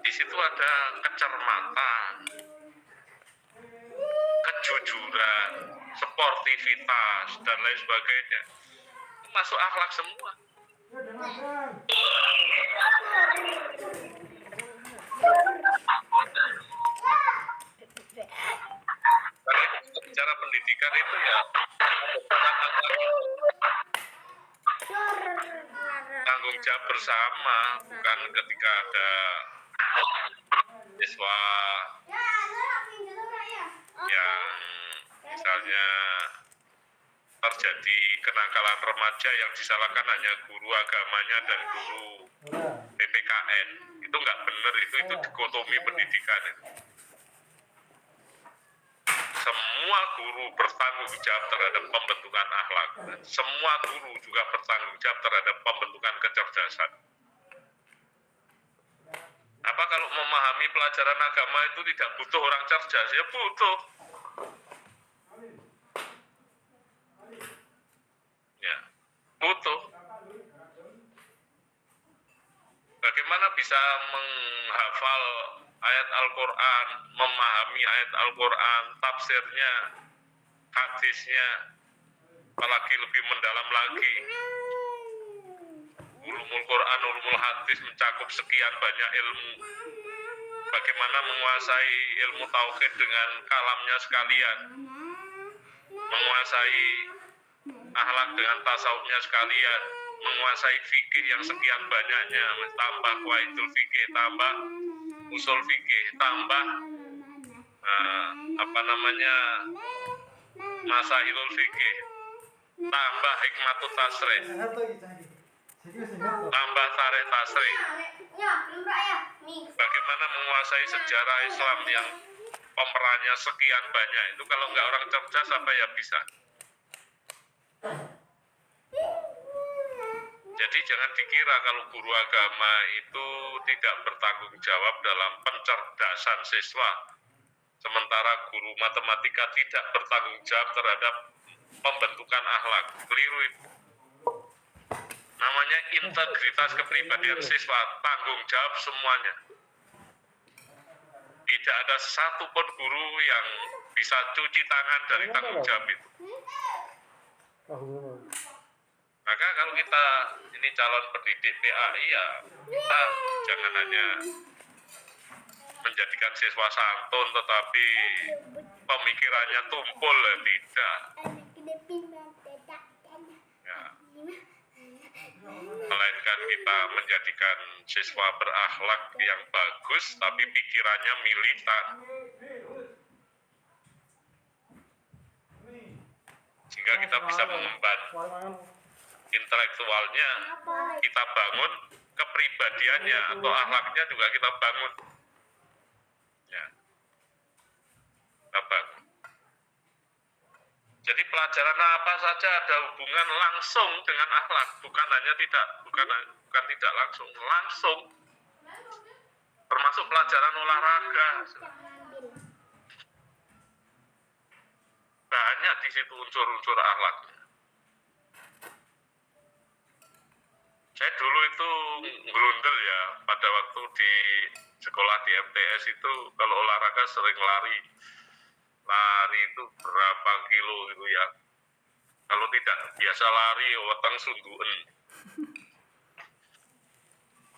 Di situ ada kecermatan, kejujuran, sportivitas dan lain sebagainya. Masuk akhlak semua. Karena itu bicara pendidikan itu ya tanggung jawab bersama, bukan ketika ada siswa yang misalnya terjadi kenakalan remaja yang disalahkan hanya guru agamanya dan guru PPKN. Itu nggak benar, itu dikotomi pendidikan. Semua guru bertanggung jawab terhadap pembentukan akhlak. Semua guru juga bertanggung jawab terhadap pembentukan kecerdasan. Apa kalau memahami pelajaran agama itu tidak butuh orang cerdas? Ya butuh. Ya, butuh. Bagaimana bisa menghafal ayat Al-Quran, memahami ayat Al-Quran, tafsirnya, hadisnya, apalagi lebih mendalam lagi. Ulumul Quran, ulumul hadis mencakup sekian banyak ilmu. Bagaimana menguasai ilmu tauhid dengan kalamnya sekalian, menguasai akhlak dengan tasawufnya sekalian, menguasai fikih yang sekian banyaknya, tambah qawaidul fikih, tambah usul fikih, tambah masailul fikih, tambah hikmatut tasrih, tambah tarikh tasrih. Bagaimana menguasai sejarah Islam yang pemerannya sekian banyak, itu kalau nggak orang cerdas apa ya bisa. Jadi jangan dikira kalau guru agama itu tidak bertanggung jawab dalam pencerdasan siswa, sementara guru matematika tidak bertanggung jawab terhadap pembentukan akhlak. Keliru itu. Namanya integritas kepribadian siswa, tanggung jawab semuanya. Tidak ada satupun guru yang bisa cuci tangan dari tanggung jawab itu. Maka kalau kita ini calon pendidik PAI ya, kita jangan hanya menjadikan siswa santun tetapi pemikirannya tumpul, tidak. Ya. Melainkan kita menjadikan siswa berakhlak yang bagus tapi pikirannya militan. Sehingga kita bisa mengemban intelektualnya, kita bangun kepribadiannya atau akhlaknya juga kita bangun. Ya. Kita bangun. Jadi pelajaran apa saja ada hubungan langsung dengan akhlak, bukan tidak langsung, langsung. Termasuk pelajaran olahraga. Banyak di situ unsur-unsur akhlak. Saya dulu itu ngerundel ya, pada waktu di sekolah di MTS itu kalau olahraga sering lari itu berapa kilo gitu ya. Kalau tidak biasa lari, weteng sunduen.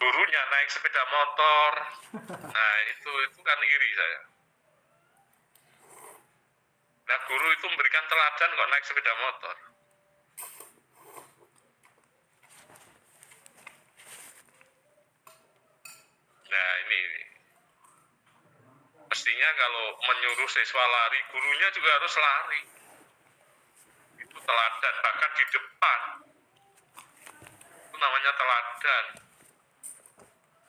Gurunya naik sepeda motor, nah itu kan iri saya. Nah guru itu memberikan teladan kok naik sepeda motor. Nah ini mestinya kalau menyuruh siswa lari, gurunya juga harus lari. Itu teladan, bahkan di depan. Itu namanya teladan.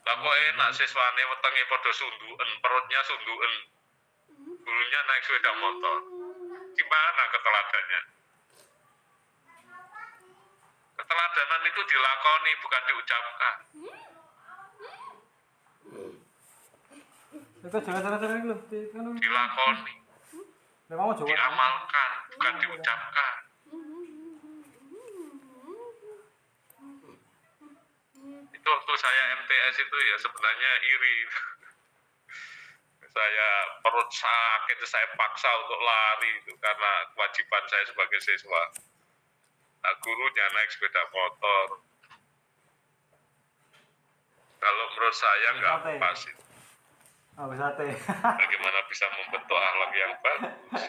Lah kok enak siswane wetenge padha sunduen, perutnya sunduen. Gurunya naik sepeda motor. Gimana keteladannya? Keteladanan itu dilakoni, bukan diucapkan. Dilakoni, diamalkan, bukan diucapkan. Itu waktu saya MTS itu ya sebenarnya iri. Saya perut sakit, saya paksa untuk lari itu karena kewajiban saya sebagai siswa. Nah, gurunya naik sepeda motor. Kalau menurut saya nggak pas itu. Bagaimana bisa membentuk akhlak yang bagus?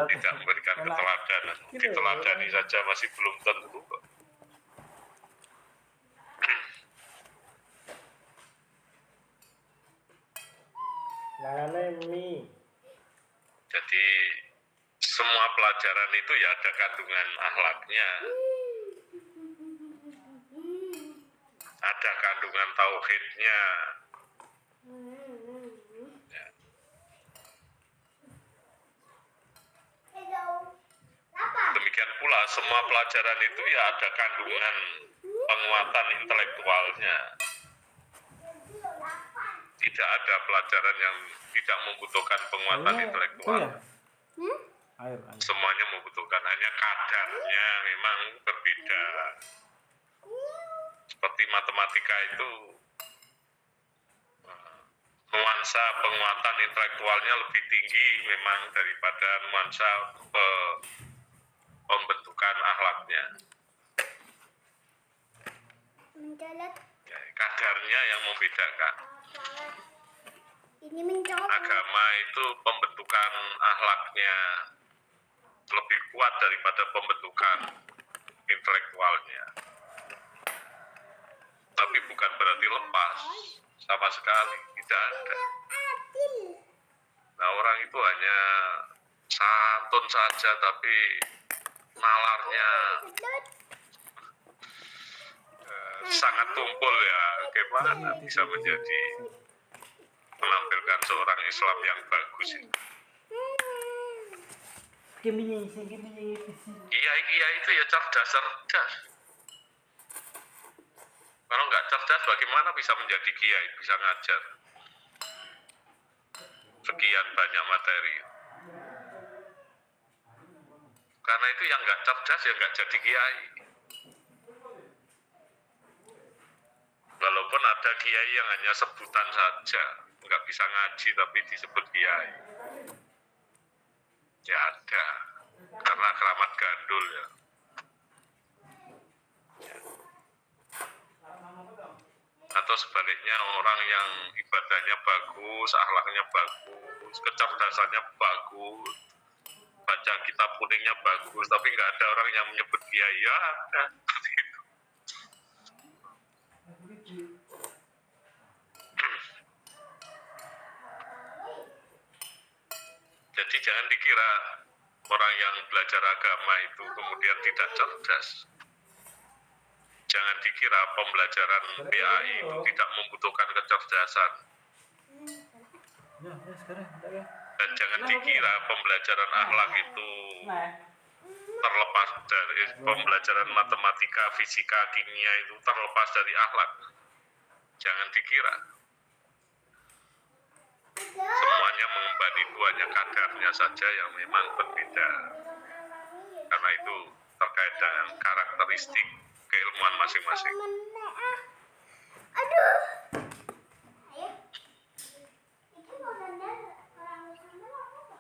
Tidak memberikan keteladanan. Diteladani saja masih belum tentu kok. Jadi semua pelajaran itu ya ada kandungan akhlaknya, ada kandungan tauhidnya. Ya. Demikian pula semua pelajaran itu ya ada kandungan penguatan intelektualnya. Tidak ada pelajaran yang tidak membutuhkan penguatan intelektual. Semuanya membutuhkan, hanya kadarnya memang berbeda. Seperti matematika itu nuansa penguatan intelektualnya lebih tinggi memang daripada nuansa pembentukan akhlaknya. Mencolot. Ya, kadarnya yang membedakan. Ini mencolot. Agama itu pembentukan akhlaknya lebih kuat daripada pembentukan intelektualnya. Tapi bukan berarti lepas sama sekali, tidak ada. Nah, orang itu hanya santun saja tapi nalarnya sangat tumpul ya. Bagaimana bisa menjadi menampilkan seorang Islam yang bagus ini? Kiai itu ya cerdas. Kalau nggak cerdas, bagaimana bisa menjadi kiai, bisa ngajar sekian banyak materi? Karena itu yang nggak cerdas ya nggak jadi kiai. Walaupun ada kiai yang hanya sebutan saja, nggak bisa ngaji tapi disebut kiai. Ya ada, karena keramat gandul ya. Atau sebaliknya orang yang ibadahnya bagus, akhlaknya bagus, kecerdasannya bagus, baca kitab kuningnya bagus, tapi nggak ada orang yang menyebut kiai, ya ada. Gitu. Jadi jangan dikira orang yang belajar agama itu kemudian tidak cerdas. Jangan dikira pembelajaran PAI itu tidak membutuhkan kecerdasan. Dan jangan dikira pembelajaran akhlak itu terlepas dari pembelajaran matematika, fisika, kimia itu terlepas dari akhlak. Jangan dikira. Semuanya mengemban itu hanya kadarnya saja yang memang berbeda. Karena itu terkait dengan karakteristik keilmuan masing-masing. Aduh. Ayo. Itu mau dandar orang sana apa?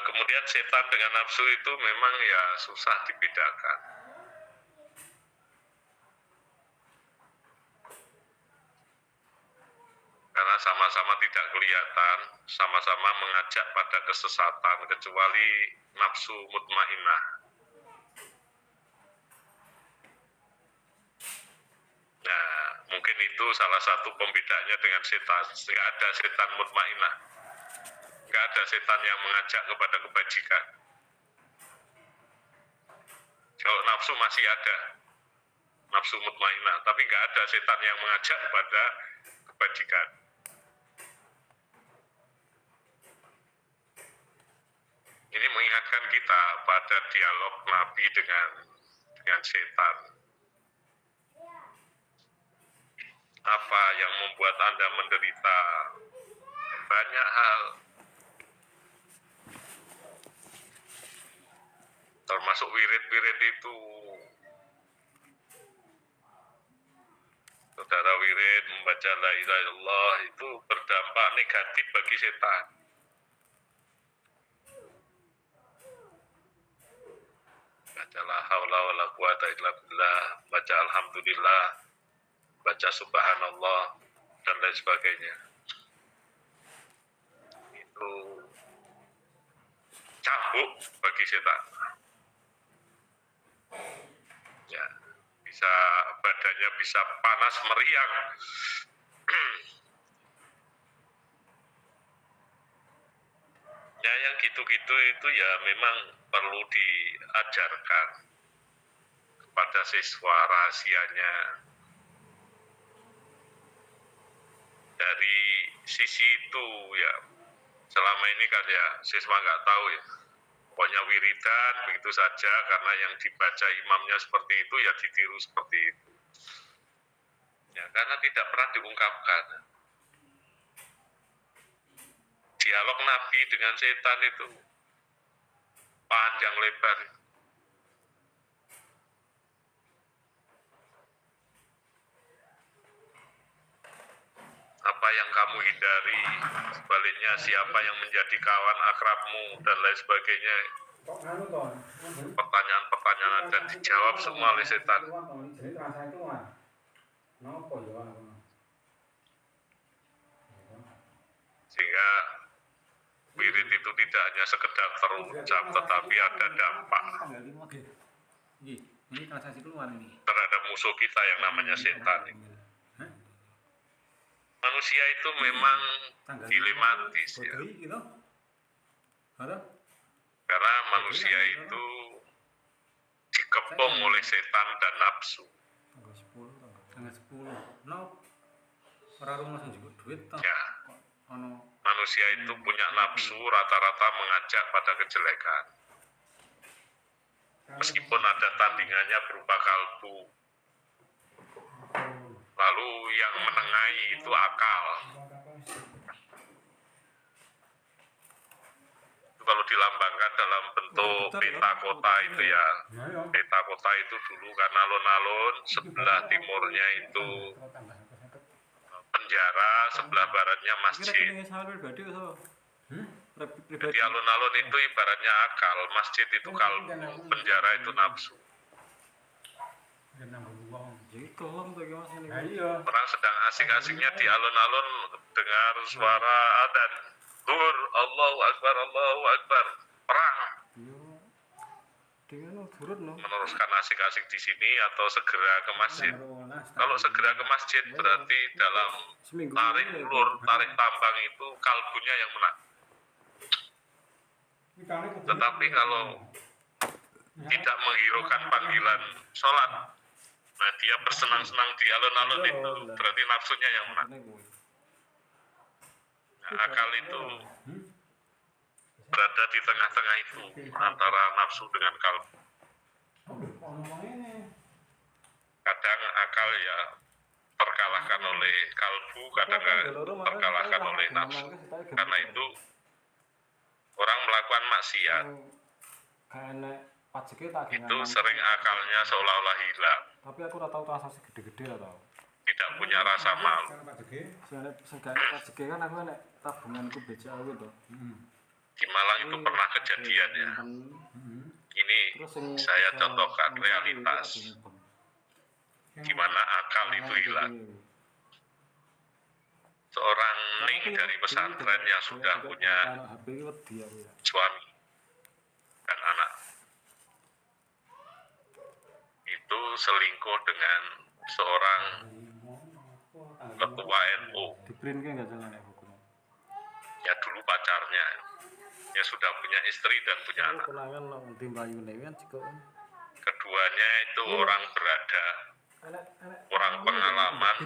Kemudian setan dengan nafsu itu memang ya susah dibedakan. Karena sama-sama tidak kelihatan, sama-sama mengajak pada kesesatan, kecuali nafsu mutmainnah. Nah, mungkin itu salah satu pembedanya dengan setan. Tidak ada setan mutmainnah. Tidak ada setan yang mengajak kepada kebajikan. Kalau nafsu masih ada, nafsu mutmainnah, tapi tidak ada setan yang mengajak kepada kebajikan. Ini mengingatkan kita pada dialog Nabi dengan setan. Apa yang membuat Anda menderita? Banyak hal. Termasuk wirid-wirid itu. Saudara wirid membaca la ilaha illallah itu berdampak negatif bagi setan. Baca la haula wala quwata illa billah, baca alhamdulillah, baca subhanallah dan lain sebagainya. Itu cambuk bagi setan. Ya, bisa badannya bisa panas meriang. Ya, yang gitu-gitu itu ya memang perlu diajarkan kepada siswa rahasianya. Dari sisi itu ya, selama ini kan ya siswa nggak tahu ya. Pokoknya wiridan begitu saja karena yang dibaca imamnya seperti itu ya ditiru seperti itu. Ya, karena tidak pernah diungkapkan. Dialog Nabi dengan setan itu panjang lebar. apa yang kamu hindari, sebaliknya siapa yang menjadi kawan akrabmu, dan lain sebagainya. Kok anu toh? Pertanyaan-pertanyaan dan dijawab semua oleh setan. Jadi terasa itu mah. Nopo ya aku. Sehingga wirid itu tidak hanya sekedar terucap, tetapi ada dampak Tanggal 5 G. Ini transaksi keluar ini. terhadap musuh kita yang namanya setan. Hah? Manusia itu memang Tanggal dilematis ya. Bodoi gitu. Halo? Karena manusia itu dikepung oleh setan dan nafsu. Tanggal 10. No. Ora rumah sing juga duit toh. Ya, Kok ono manusia itu punya nafsu rata-rata mengajak pada kejelekan. Meskipun ada tandingannya berupa kalbu. Lalu yang menengahi itu akal. Itu kalau dilambangkan dalam bentuk peta kota itu ya. Peta kota itu dulu kan alun-alun, sebelah timurnya itu penjara, sebelah baratnya masjid. Jadi alun-alun itu ibaratnya akal, masjid itu kalbu, penjara itu nafsu. Orang sedang asik-asiknya di alun-alun dengar suara adzan, zuhur, Allahu Akbar, Allahu Akbar, perang. Meneruskan asik-asik di sini atau segera ke masjid. Kalau segera ke masjid berarti dalam tarik ulur, tarik tambang itu kalbunya yang menang. Tetapi kalau tidak menghiraukan panggilan sholat, nah dia bersenang-senang di alun-alun itu berarti nafsunya yang menang. Nah, akal itu berada di tengah-tengah itu antara nafsu dengan kalbu. Kadang akal ya terkalahkan oleh kalbu, kadang terkalahkan oleh nafsu. Karena itu orang melakukan maksiat itu sering akalnya seolah-olah hilang, Tapi aku ora tau transaksi gede-gede ora tau. tidak punya rasa malu. Pajeke kan aku nek tabunganku BCA gitu. Di Malang itu pernah kejadian ya. Ini saya contohkan realitas di mana akal itu hilang. Seorang ning dari pesantren yang sudah punya suami dan anak itu selingkuh dengan seorang ketua NU. Ya dulu pacarnya, ya sudah punya istri dan punya anak. Keduanya itu orang berada, orang pengalaman,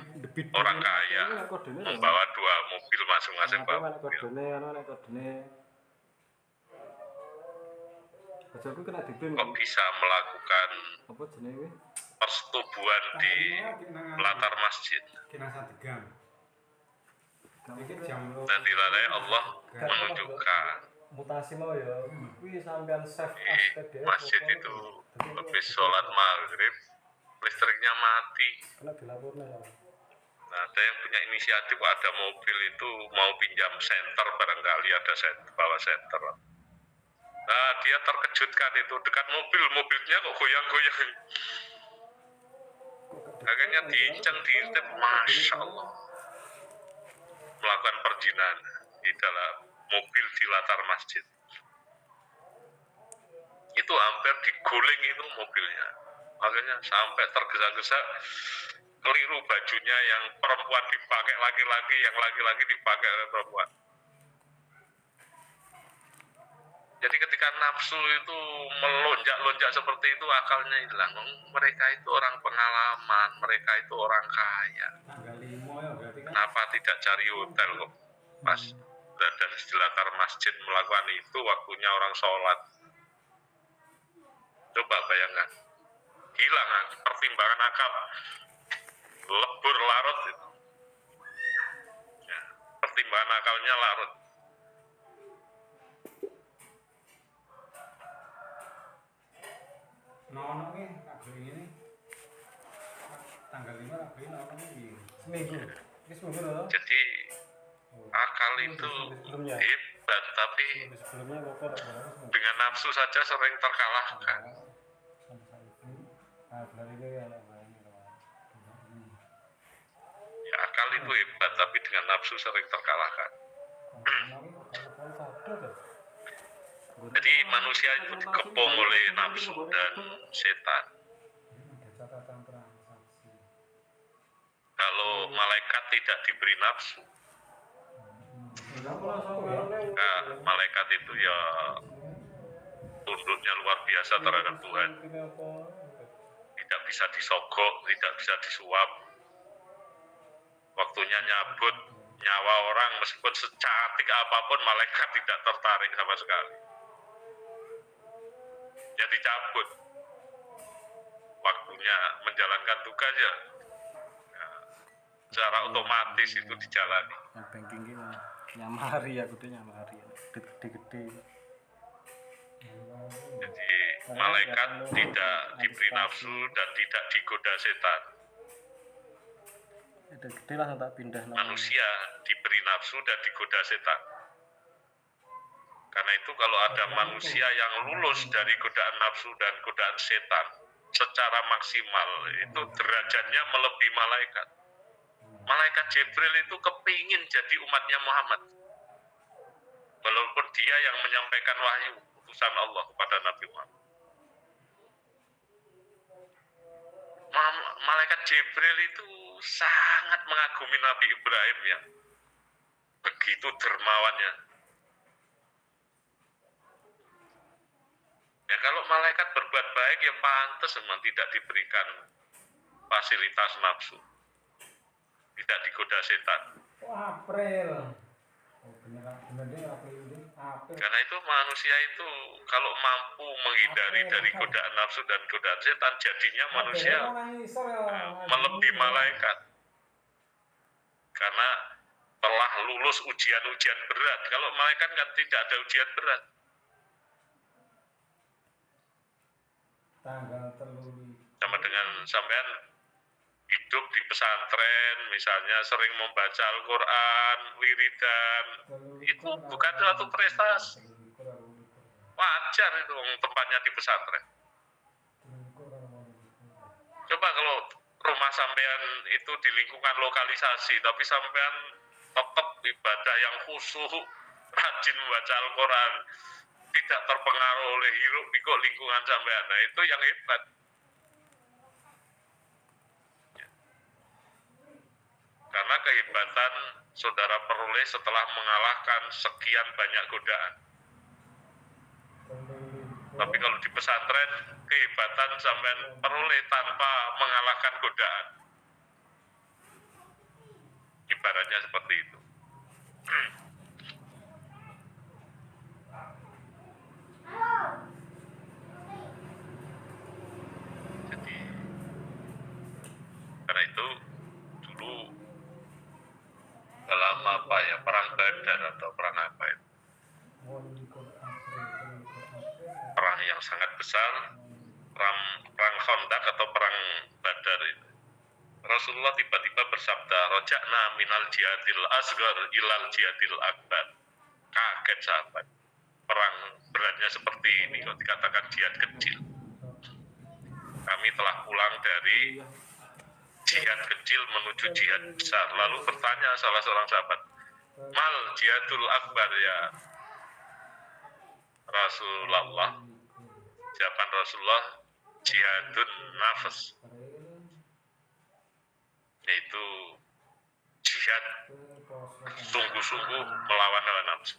orang kaya, membawa 2 mobil masing-masing bawa mobil. Kok bisa melakukan persetubuhan di latar masjid? Dan dilalai Allah menunjukkan mutasi mau ya. Wih sampean save di masjid itu habis sholat maghrib listriknya mati. Nah, ada yang punya inisiatif, ada mobil itu mau pinjam senter, barangkali ada bawa senter. Nah, dia terkejutkan itu dekat mobilnya kok goyang-goyang. Akhirnya diintip, Masya Allah. Melakukan perjinan di dalam mobil di latar masjid. Itu hampir diguling itu mobilnya. Makanya sampai tergesa-gesa keliru bajunya, yang perempuan dipakai laki-laki, yang laki-laki dipakai oleh perempuan. Jadi ketika nafsu itu melonjak-lonjak seperti itu, akalnya hilang. Mereka itu orang pengalaman, mereka itu orang kaya. Kenapa tidak cari hotel kok pas berada di latar masjid melakukan itu, waktunya orang sholat. Coba bayangkan, hilang pertimbangan akal, lebur larut itu. Ya, pertimbangan akalnya larut. Nono ki tak ini tanggal 5 tak beli nono iki. Seminggu. Wis seminggu lho. Jadi itu hebat, tapi sebelumnya bapak tak berapa semua. dengan nafsu saja sering terkalahkan. Ya, akal itu hebat, tapi dengan nafsu sering terkalahkan. Jadi manusia itu dikepung oleh nafsu dan setan. Kalau malaikat tidak diberi nafsu, nah, malaikat itu ya tunduknya luar biasa terhadap Tuhan. Tidak bisa disogok, tidak bisa disuap. Waktunya nyabut nyawa orang, meskipun secantik apapun, malaikat tidak tertarik sama sekali. Jadi cabut. Waktunya menjalankan tugas ya, secara otomatis itu dijalani. Yang banking gini nyamari aku tuh nyamari gede-gede. Jadi malaikat tidak diberi nafsu dan tidak digoda setan. Gede-gede langsung tak pindah Manusia diberi nafsu dan digoda setan. Karena itu kalau ada manusia yang lulus dari godaan nafsu dan godaan setan secara maksimal, itu derajatnya melebihi malaikat. Malaikat Jibril itu kepingin jadi umatnya Muhammad. Walaupun dia yang menyampaikan wahyu utusan Allah kepada Nabi Muhammad. Malaikat Jibril itu sangat mengagumi Nabi Ibrahim ya. Begitu dermawannya. Ya kalau malaikat berbuat baik ya pantas memang tidak diberikan fasilitas nafsu. Tidak digoda setan. April. Oh bener April ini. Karena itu manusia itu kalau mampu menghindari dari godaan nafsu dan godaan setan, jadinya manusia melebihi malaikat. Karena telah lulus ujian-ujian berat. Kalau malaikat kan tidak ada ujian berat. Sama dengan sampean hidup di pesantren, misalnya sering membaca Al-Quran, wiridan, itu bukan suatu prestasi. Wajar itu tempatnya di pesantren. Coba kalau rumah sampean itu di lingkungan lokalisasi, tapi sampean tetap ibadah yang khusyuk, rajin membaca Al-Quran, tidak terpengaruh oleh hiruk pikuk lingkungan sampean. Nah itu yang hebat. Karena kehebatan saudara peroleh setelah mengalahkan sekian banyak godaan. Tapi kalau di pesantren, kehebatan sampean peroleh tanpa mengalahkan godaan. Ibaratnya seperti itu. Jadi, karena itu dulu dalam apa ya, perang Badar atau perang apa itu, perang yang sangat besar, perang Khandaq atau perang Badar itu, Rasulullah tiba-tiba bersabda, roja'na minal jihadil asghar ilal jihadil akbar. Kaget sahabat, perang beratnya seperti ini kalau dikatakan jihad kecil. Kami telah pulang dari jihad kecil menuju jihad besar. Lalu bertanya salah seorang sahabat, mal jihadul akbar ya Rasulullah? Jawaban Rasulullah, jihadun nafas, yaitu jihad sungguh-sungguh melawan hawa nafsu.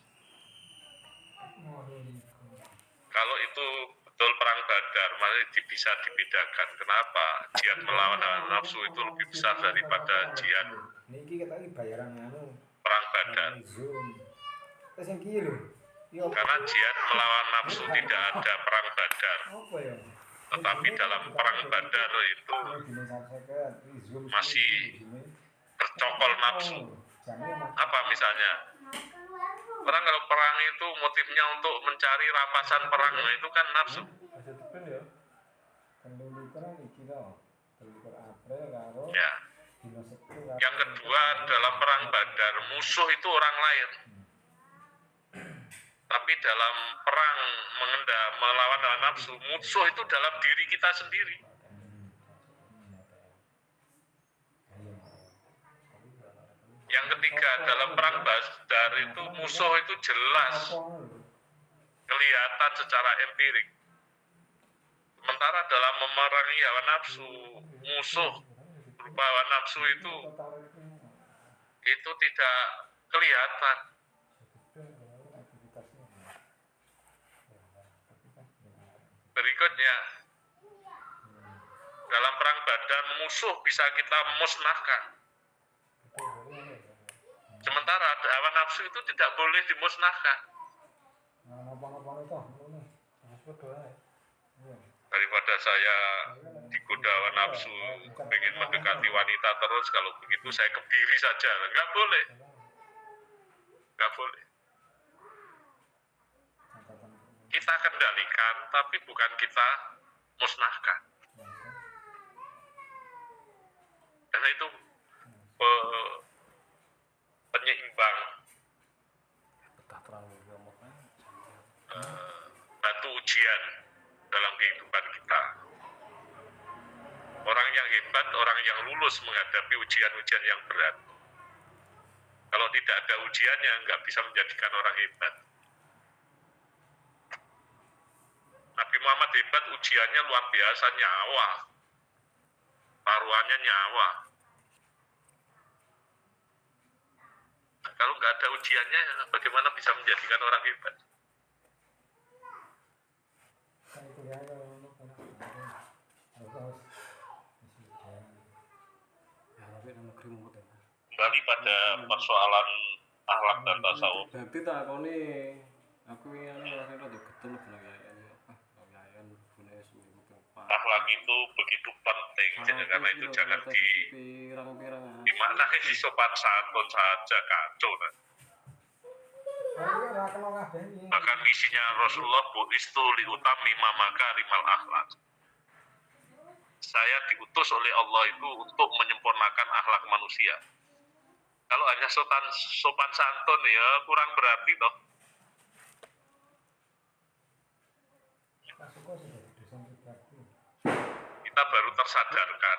Kalau itu betul perang Badar, maka bisa dibedakan. Kenapa jihad melawan hawa nafsu itu lebih besar daripada jihad perang Badar? Karena jihad melawan nafsu tidak ada perang Badar. Tetapi dalam perang Badar itu masih bercokol nafsu. Apa misalnya? Orang kalau perang itu motifnya untuk mencari rampasan perang, nah itu kan nafsu. Ya. Yang kedua, dalam perang Badar musuh itu orang lain. Tapi dalam perang melawan hawa nafsu, musuh itu dalam diri kita sendiri. Yang ketiga, dalam perang Badar itu musuh itu jelas kelihatan secara empirik. Sementara dalam memerangi hawa nafsu, musuh berupa hawa nafsu itu tidak kelihatan. Berikutnya, dalam perang Badar musuh bisa kita musnahkan. Sementara hawa nafsu itu tidak boleh dimusnahkan. Daripada saya digoda hawa nafsu, pengen mendekati wanita terus, kalau begitu saya kebiri saja. Nggak boleh. Nggak boleh. Kita kendalikan, tapi bukan kita musnahkan. Karena itu penyeimbang batu ujian dalam kehidupan kita. Orang yang hebat, orang yang lulus menghadapi ujian-ujian yang berat. Kalau tidak ada ujiannya, nggak bisa menjadikan orang hebat. Nabi Muhammad hebat, ujiannya luar biasa, nyawa. Taruhannya nyawa. Kalau nggak ada ujiannya, bagaimana bisa menjadikan orang hebat? Kembali pada persoalan akhlak dan tasawuf. Berarti tak kau ni, aku yang rasanya tuh ketemu dengan yayan punya seminggu keempat. Akhlak itu begitu penting, karena itu jangan dimaknai di sopan santun saja, kacau. Bahkan misinya Rasulullah bu'istu liutami maka rimal akhlak. Saya diutus oleh Allah itu untuk menyempurnakan akhlak manusia. Kalau hanya sopan santun ya kurang berarti toh. Kita baru tersadarkan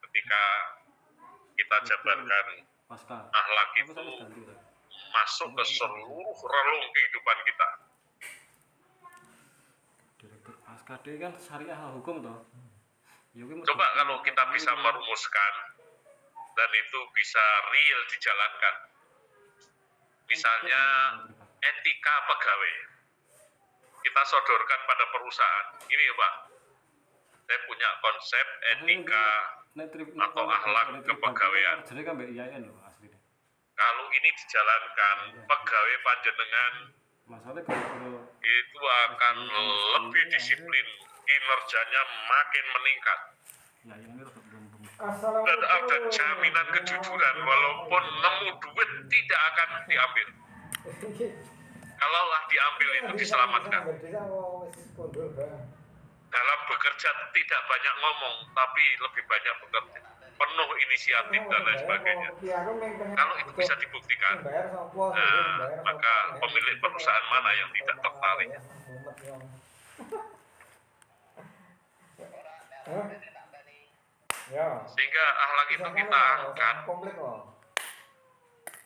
ketika kita jabarkan akhlak itu masuk ke seluruh relung kehidupan kita. Direktur ASKD kan syariah hukum toh. Coba kalau kita bisa merumuskan dan itu bisa real dijalankan. Misalnya etika pegawai. Kita sodorkan pada perusahaan. Ini ya Pak, saya punya konsep etika atau akhlak kepegawaian. Kalau ini dijalankan, pegawai panjenengan itu akan lebih disiplin, kinerjanya makin meningkat. Dan ada jaminan kejujuran, walaupun nemu duit tidak akan diambil. Kalaulah diambil itu diselamatkan. Dalam bekerja tidak banyak ngomong, tapi lebih banyak bekerja. Penuh inisiatif dan lain sebagainya. Kalau itu bisa dibuktikan, maka pemilik perusahaan mana yang tidak tertarik? Sehingga akhlak itu kita angkat.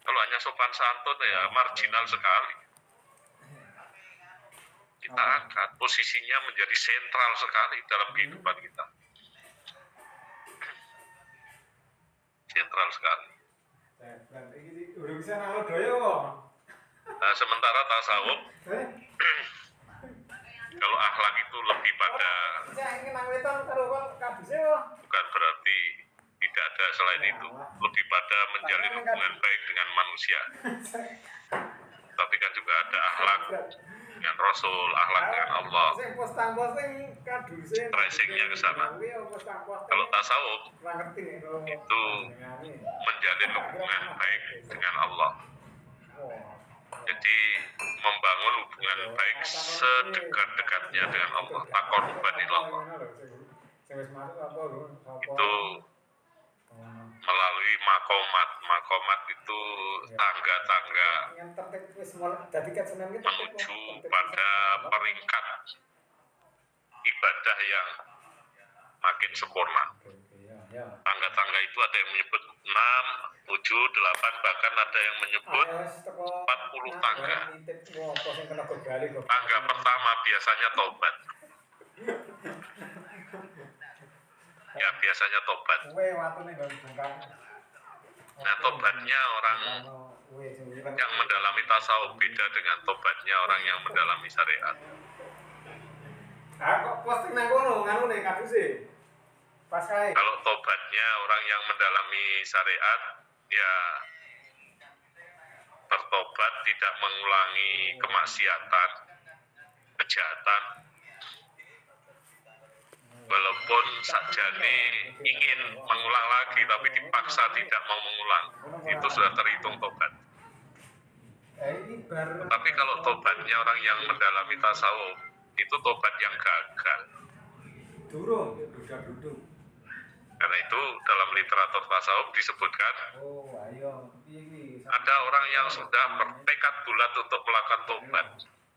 Kalau hanya sopan santun ya marginal sekali. Kita angkat, posisinya menjadi sentral sekali dalam kehidupan kita. Sentral sekali. Nah, sementara tasawuf, kalau akhlak itu lebih pada, bukan berarti tidak ada selain itu, lebih pada menjalin hubungan baik dengan manusia. Tapi kan juga ada akhlak dengan Rasul, akhlak dengan Allah. Tracingnya ke sana. Kalau tasawuf itu menjalin hubungan baik dengan Allah. Jadi membangun hubungan baik sedekat-dekatnya dengan Allah. Taqarruban ilallah. Itu melalui makomat. Makomat itu tangga-tangga yang tertib wis dadi ket Senin iki menuju pada peringkat ibadah yang makin sempurna. ya. Tangga-tangga itu ada yang menyebut 6, 7, 8, bahkan ada yang menyebut 40 tangga. Tangga pertama biasanya tobat. Ya, biasanya tobat. Nah, tobatnya orang yang mendalami tasawuf beda dengan tobatnya orang yang mendalami syariat. Kok posting nang kono nganu nih kaduse. Pas kae. Kalau tobatnya orang yang mendalami syariat, ya bertobat tidak mengulangi kemaksiatan, kejahatan, walaupun sakjane ingin mengulang lagi tapi dipaksa tidak mau mengulang, itu sudah terhitung tobat. Tapi kalau tobatnya orang yang mendalami tasawuf, itu tobat yang gagal. Durung, duduk. Karena itu dalam literatur tasawuf disebutkan Oh, ayo. Piye ada orang yang sudah bertekad bulat untuk melakukan tobat,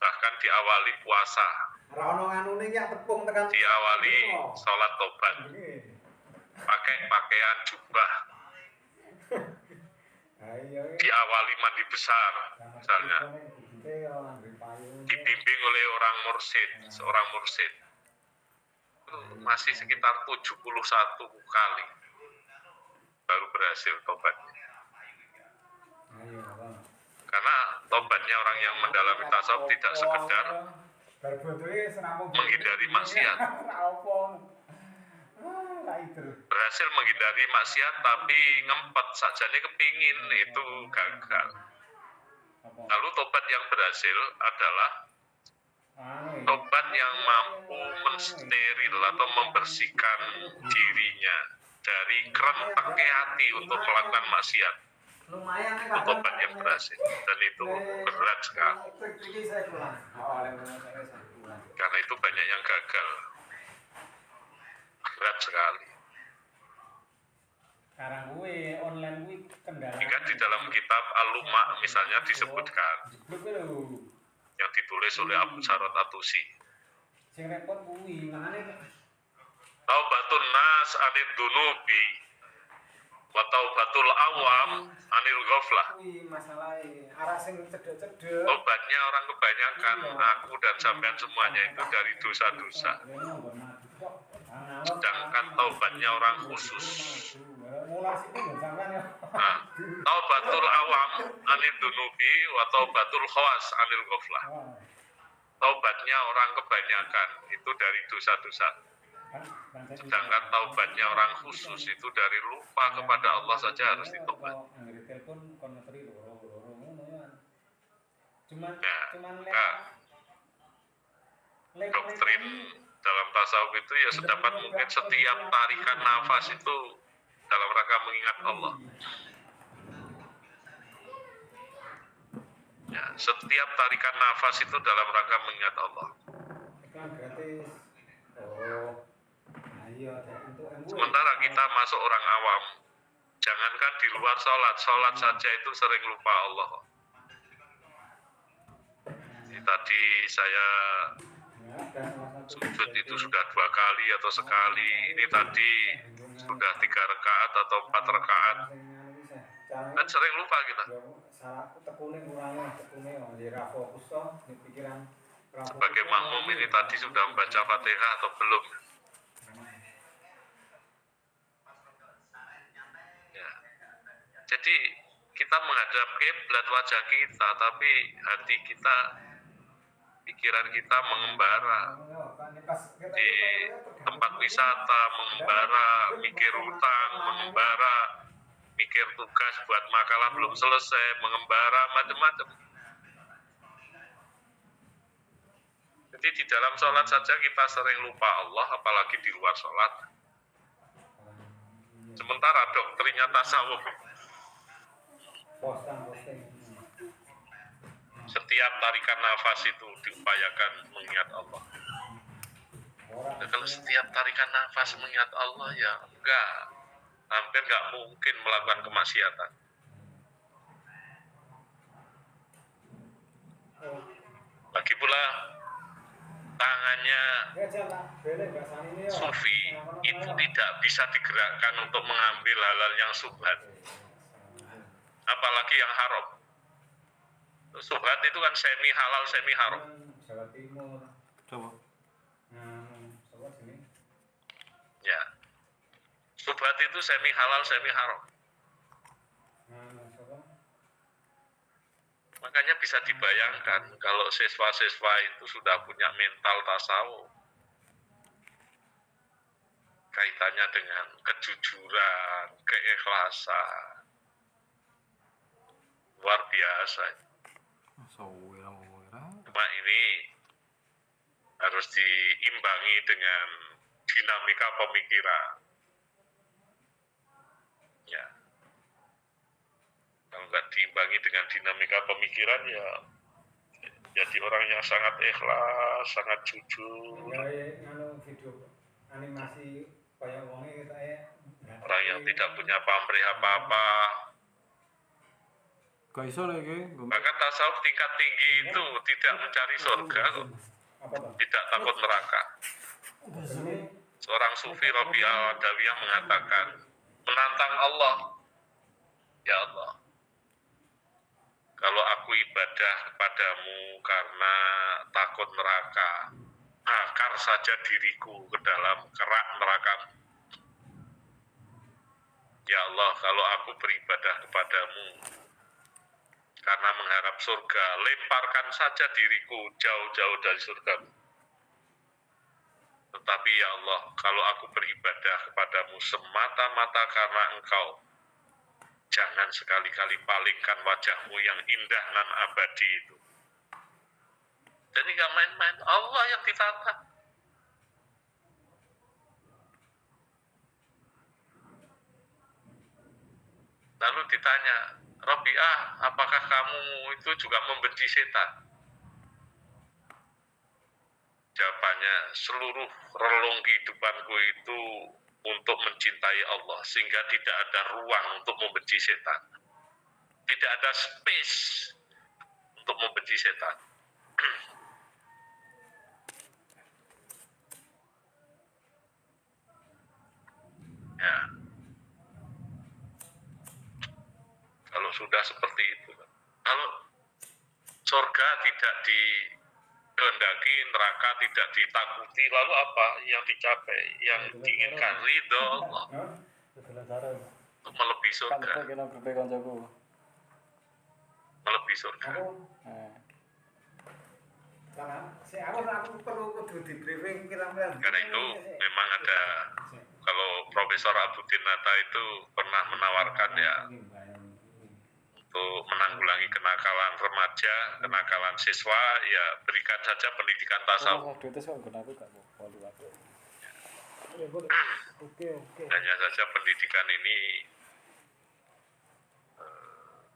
bahkan diawali puasa, Ora ono nganune ya tepung tekan. diawali sholat tobat, pakai pakaian jubah, Ayo. diawali mandi besar, misalnya, dibimbing oleh orang mursyid, seorang mursyid. Itu masih sekitar 71 kali baru berhasil tobatnya. Ayo, Bang. Karena tobatnya orang yang mendalami tasawuf tidak sekedar menghindari maksiat. Berhasil menghindari maksiat tapi ngempet sajane kepingin, itu gagal. Lalu tobat yang berhasil adalah tobat yang mampu mensteril atau membersihkan dirinya dari kerentaknya hati untuk melakukan maksiat. Itu tobat yang berhasil, dan itu berat sekali. Karena itu banyak yang gagal. Berat sekali. Sekarang gue online gue kendala. Jika di dalam kitab Al-Luma misalnya disebutkan yang ditulis oleh Abu Sarot Atusi, Sing repot kuwi, makane Taubatun nas anid dunubi wa taubatul awam anil ghaflah. kuwi masalahe. Arah sing cedek-cedek. Tobatnya orang kebanyakan, aku dan sampean semuanya itu dari dosa-dosa. Sedangkan taubatnya orang khusus. Nah, taubatul awam anil dunubi wa taubatul khawas anil ghaflah. Taubatnya orang kebanyakan itu dari dosa-dosa. Sedangkan taubatnya orang khusus itu dari lupa kepada Allah saja harus ditobat. Nah, doktrin dalam tasawuf itu ya sedapat mungkin setiap tarikan nafas itu dalam rangka mengingat Allah. Ya, setiap tarikan nafas itu dalam rangka mengingat Allah. Sementara kita masuk orang awam, jangankan di luar sholat saja itu sering lupa Allah. Tadi saya sujud itu sudah 2 kali atau sekali, ini tadi sudah 3 rakaat atau 4 rakaat, kan sering lupa kita. Sebagai makmum ini tadi sudah membaca Fatihah atau belum? Ya. Jadi kita menghadap kiblat wajah kita, tapi hati kita, pikiran kita mengembara di tempat wisata, mengembara mikir utang, mengembara mikir tugas buat makalah belum selesai, mengembara macam-macam. Jadi di dalam sholat saja kita sering lupa Allah, apalagi di luar sholat. Sementara doktrinnya tasawuf, setiap tarikan nafas itu diupayakan mengingat Allah. Dan kalau setiap tarikan nafas mengingat Allah, ya enggak. hampir nggak mungkin melakukan kemaksiatan. Lagi pula tangannya sufi itu tidak bisa digerakkan untuk mengambil hal-hal yang subhat, apalagi yang haram. Subhat itu kan semi halal semi haram. Jawa Timur. Coba. Jawa sini. Ya, subhat itu semi halal semi haram. Makanya bisa dibayangkan kalau siswa-siswa itu sudah punya mental tasawuf, kaitannya dengan kejujuran, keikhlasan, luar biasa. Cuma ini harus diimbangi dengan dinamika pemikiran. Ya. Kalau nggak diimbangi dengan dinamika pemikiran, ya jadi orang yang sangat ikhlas, sangat jujur. Video animasi kayak wonge kita Orang yang tidak punya pamrih apa-apa. Gak iso lagi. Bahkan tasawuf tingkat tinggi itu tidak mencari surga kok. Tidak takut neraka. Seorang sufi Rabi' al-Adawiyah mengatakan, menantang Allah, ya Allah, kalau aku ibadah kepadamu karena takut neraka, bakar saja diriku ke dalam kerak nerakamu. Ya Allah, kalau aku beribadah kepadamu karena mengharap surga, lemparkan saja diriku jauh-jauh dari surgamu. Tetapi ya Allah, kalau aku beribadah kepadamu semata-mata karena Engkau, jangan sekali-kali palingkan wajahmu yang indah nan abadi itu. Jadi gak main-main, Allah yang ditata. Lalu ditanya, Rabi'ah, apakah kamu itu juga membenci setan? Jawabannya, seluruh relung kehidupanku itu untuk mencintai Allah, sehingga tidak ada ruang untuk membenci setan. Tidak ada space untuk membenci setan. Ya. Kalau sudah seperti itu, kalau surga tidak dikehendaki, neraka tidak ditakuti, lalu apa yang dicapai? Yang diinginkan ridho Allah untuk melebihi surga. Melebihi surga. Aku perlu kudu di briefing kira-kira. Karena itu memang ada, kalau Profesor Abudin Nata itu pernah menawarkan ya, untuk menanggulangi kenakalan remaja, kenakalan siswa, ya berikan saja pendidikan tasawuf. Hanya saja pendidikan ini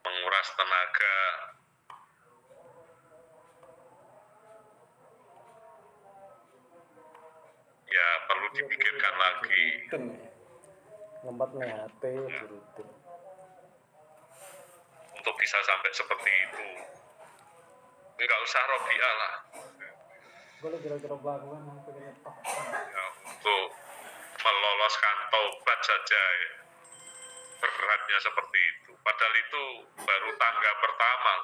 menguras tenaga, ya perlu dipikirkan lagi. Untuk bisa sampai seperti itu, nggak usah Rabi'ah lah. Ya, untuk meloloskan taubat saja ya, beratnya seperti itu. Padahal itu baru tangga pertama.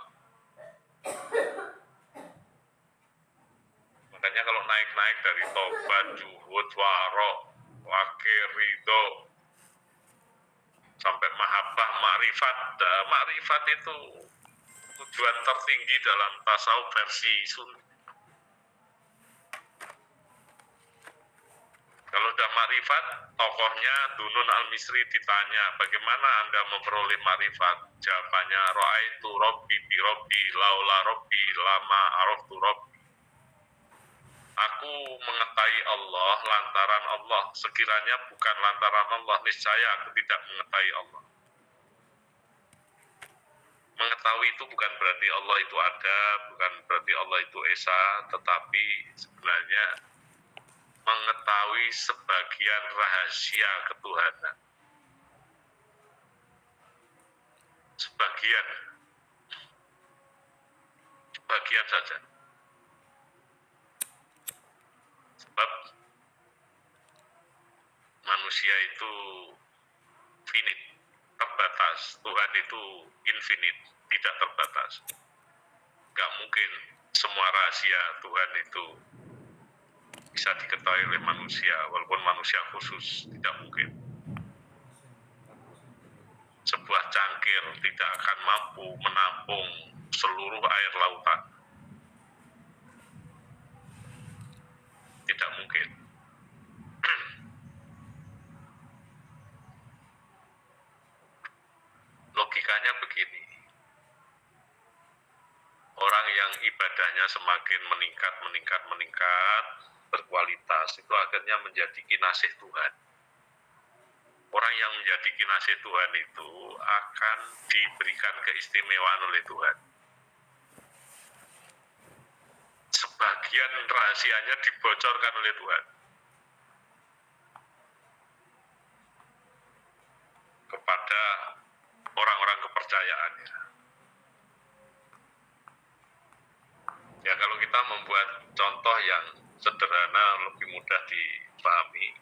Makanya kalau naik-naik dari taubat, juhud, warok, wakil, ridho, sampai mahabbah, makrifat. Makrifat itu tujuan tertinggi dalam tasawuf versi Sunni. Kalau sudah makrifat, tokohnya Dunun Al-Misri ditanya, bagaimana Anda memperoleh makrifat? Jawabannya, Ra'aitu Rabbi bi Rabbi, laula Rabbi, lama araftu Rabbi. Aku mengetahui Allah lantaran Allah. Sekiranya bukan lantaran Allah, niscaya aku tidak mengetahui Allah. Mengetahui itu bukan berarti Allah itu ada, bukan berarti Allah itu esa, tetapi sebenarnya mengetahui sebagian rahasia ketuhanan. sebagian saja. Sebab manusia itu finite, terbatas. Tuhan itu infinite, tidak terbatas. Gak mungkin semua rahasia Tuhan itu bisa diketahui oleh manusia, walaupun manusia khusus, tidak mungkin. Sebuah cangkir tidak akan mampu menampung seluruh air lautan. Tidak mungkin. Logikanya begini. Orang yang ibadahnya semakin meningkat, berkualitas, itu akhirnya menjadi kinasih Tuhan. Orang yang menjadi kinasih Tuhan itu akan diberikan keistimewaan oleh Tuhan. Sebagian rahasianya dibocorkan oleh Tuhan kepada orang-orang kepercayaannya. Ya, kalau kita membuat contoh yang sederhana, lebih mudah dipahami.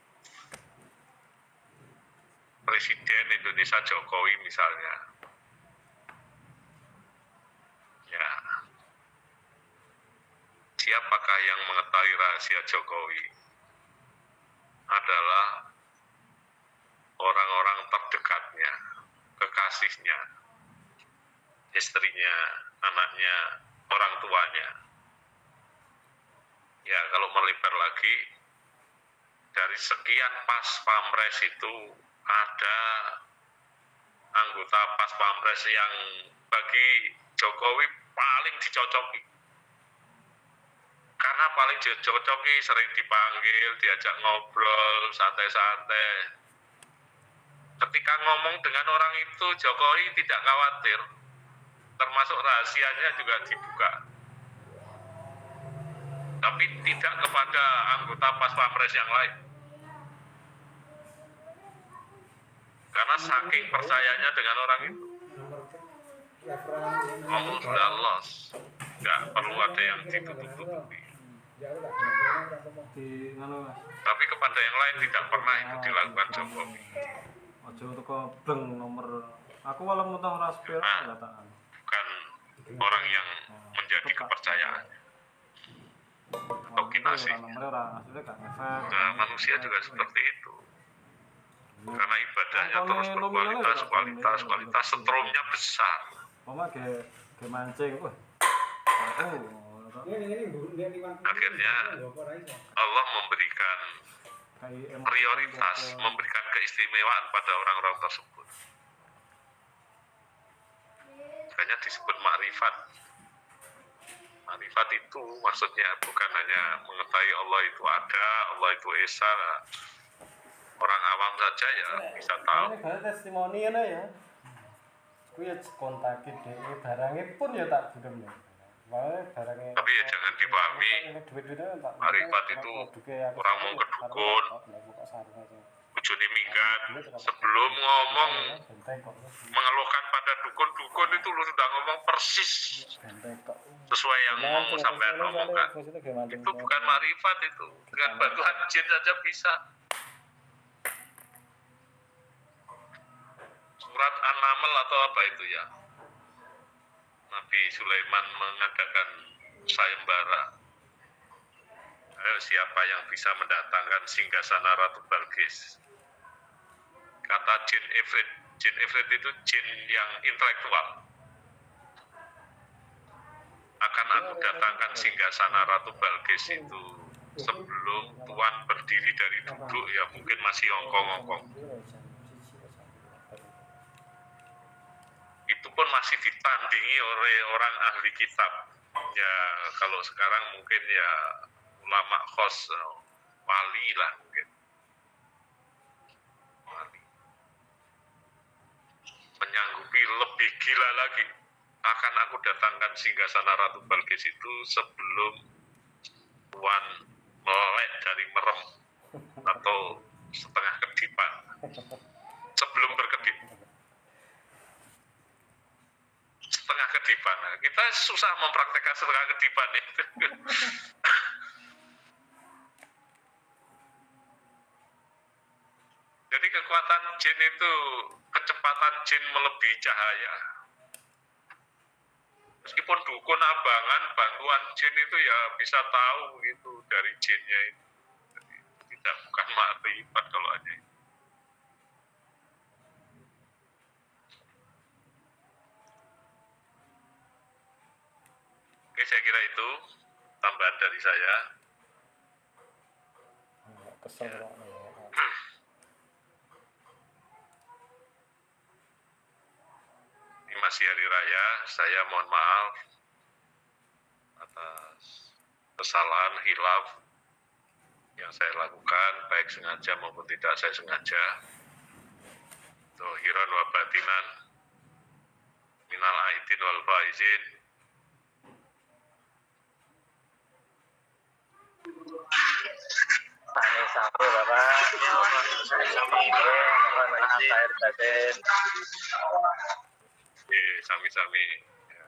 Presiden Indonesia Jokowi misalnya. Ya. Siapakah yang mengetahui rahasia Jokowi? Adalah orang-orang terdekatnya, kekasihnya, istrinya, anaknya, orang tuanya. Ya, kalau melebar lagi, dari sekian pas Pampres itu ada anggota pas Pampres yang bagi Jokowi paling dicocoki. Karena paling dicocoki, sering dipanggil, diajak ngobrol, santai-santai. Ketika ngomong dengan orang itu, Jokowi tidak khawatir. Termasuk rahasianya juga dibuka. Tapi tidak kepada anggota pas Pampres yang lain. Karena saking percayanya dengan orang itu. Ngomong sudah los. Nggak perlu ada yang ditutup-tutupi. Tapi kepada yang lain tidak pernah itu dilakukan Jokowi. Ojo teko beng nomor aku walau mutang raspel kataan. Bukan orang yang menjadi kepercayaan. Atau kinasih. Nah, manusia juga seperti itu. Karena ibadahnya terus berkualitas, setrumnya besar. Mama ge mancing, wah. Akhirnya Allah memberikan prioritas, memberikan keistimewaan pada orang-orang tersebut. Makanya disebut makrifat. Makrifat itu maksudnya bukan hanya mengetahui Allah itu ada, Allah itu esa. Orang awam saja ya bisa tahu. Ini testimoni ya. Ku ya kontaki dhewe barange pun ya tak direm ya. Tapi ya jangan dipahami makrifat itu orang mau ke dukun, bojone minggat, sebelum ngomong mengeluhkan pada dukun itu lu sudah ngomong persis sesuai yang mau sampai ngomongkan. Itu bukan makrifat itu, dengan bantuan jin saja bisa. Surat An-Naml atau apa itu ya, Nabi Sulaiman mengadakan sayembara. Ayo, siapa yang bisa mendatangkan singgasana Ratu Balkis? Kata jin Ifrit itu jin yang intelektual. Akan aku datangkan singgasana Ratu Balkis itu sebelum Tuan berdiri dari duduk, ya mungkin masih ongkong-ongkong. Itu pun masih ditandingi oleh orang ahli kitab. Ya kalau sekarang mungkin ya ulama khos, wali lah mungkin. Wali. Menyanggupi lebih gila lagi. Akan aku datangkan singgasana Ratu Balkis itu sebelum Tuan melek dari merem atau setengah kedipan. Sebelum berkedip. susah mempraktekkan setengah kedipan itu. Jadi kekuatan jin itu, kecepatan jin melebihi cahaya. Meskipun dukun abangan, bantuan jin itu ya bisa tahu itu dari jinnya itu. Jadi, tidak bukan makrifat kalau hanya itu. Oke, saya kira itu tambahan dari saya. Kesel Pak. Ini masih hari raya, saya mohon maaf atas kesalahan hilaf yang saya lakukan, baik sengaja maupun tidak saya sengaja. Zahiran wa batinan, minal aidin wal faizin. Sami Bapak. Mohon maaf lahir batin. Sami-sami. Ya.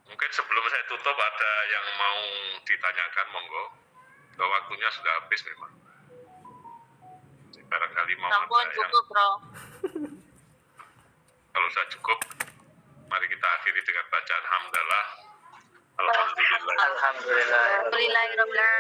Mungkin sebelum saya tutup ada yang mau ditanyakan, monggo. Waktunya sudah habis memang. Barangkali mau ada yang... cukup, Bro. Kalau sudah cukup, mari kita akhiri dengan bacaan hamdalah. Alhamdulillah. Alhamdulillah. Alhamdulillahirobbilalamin.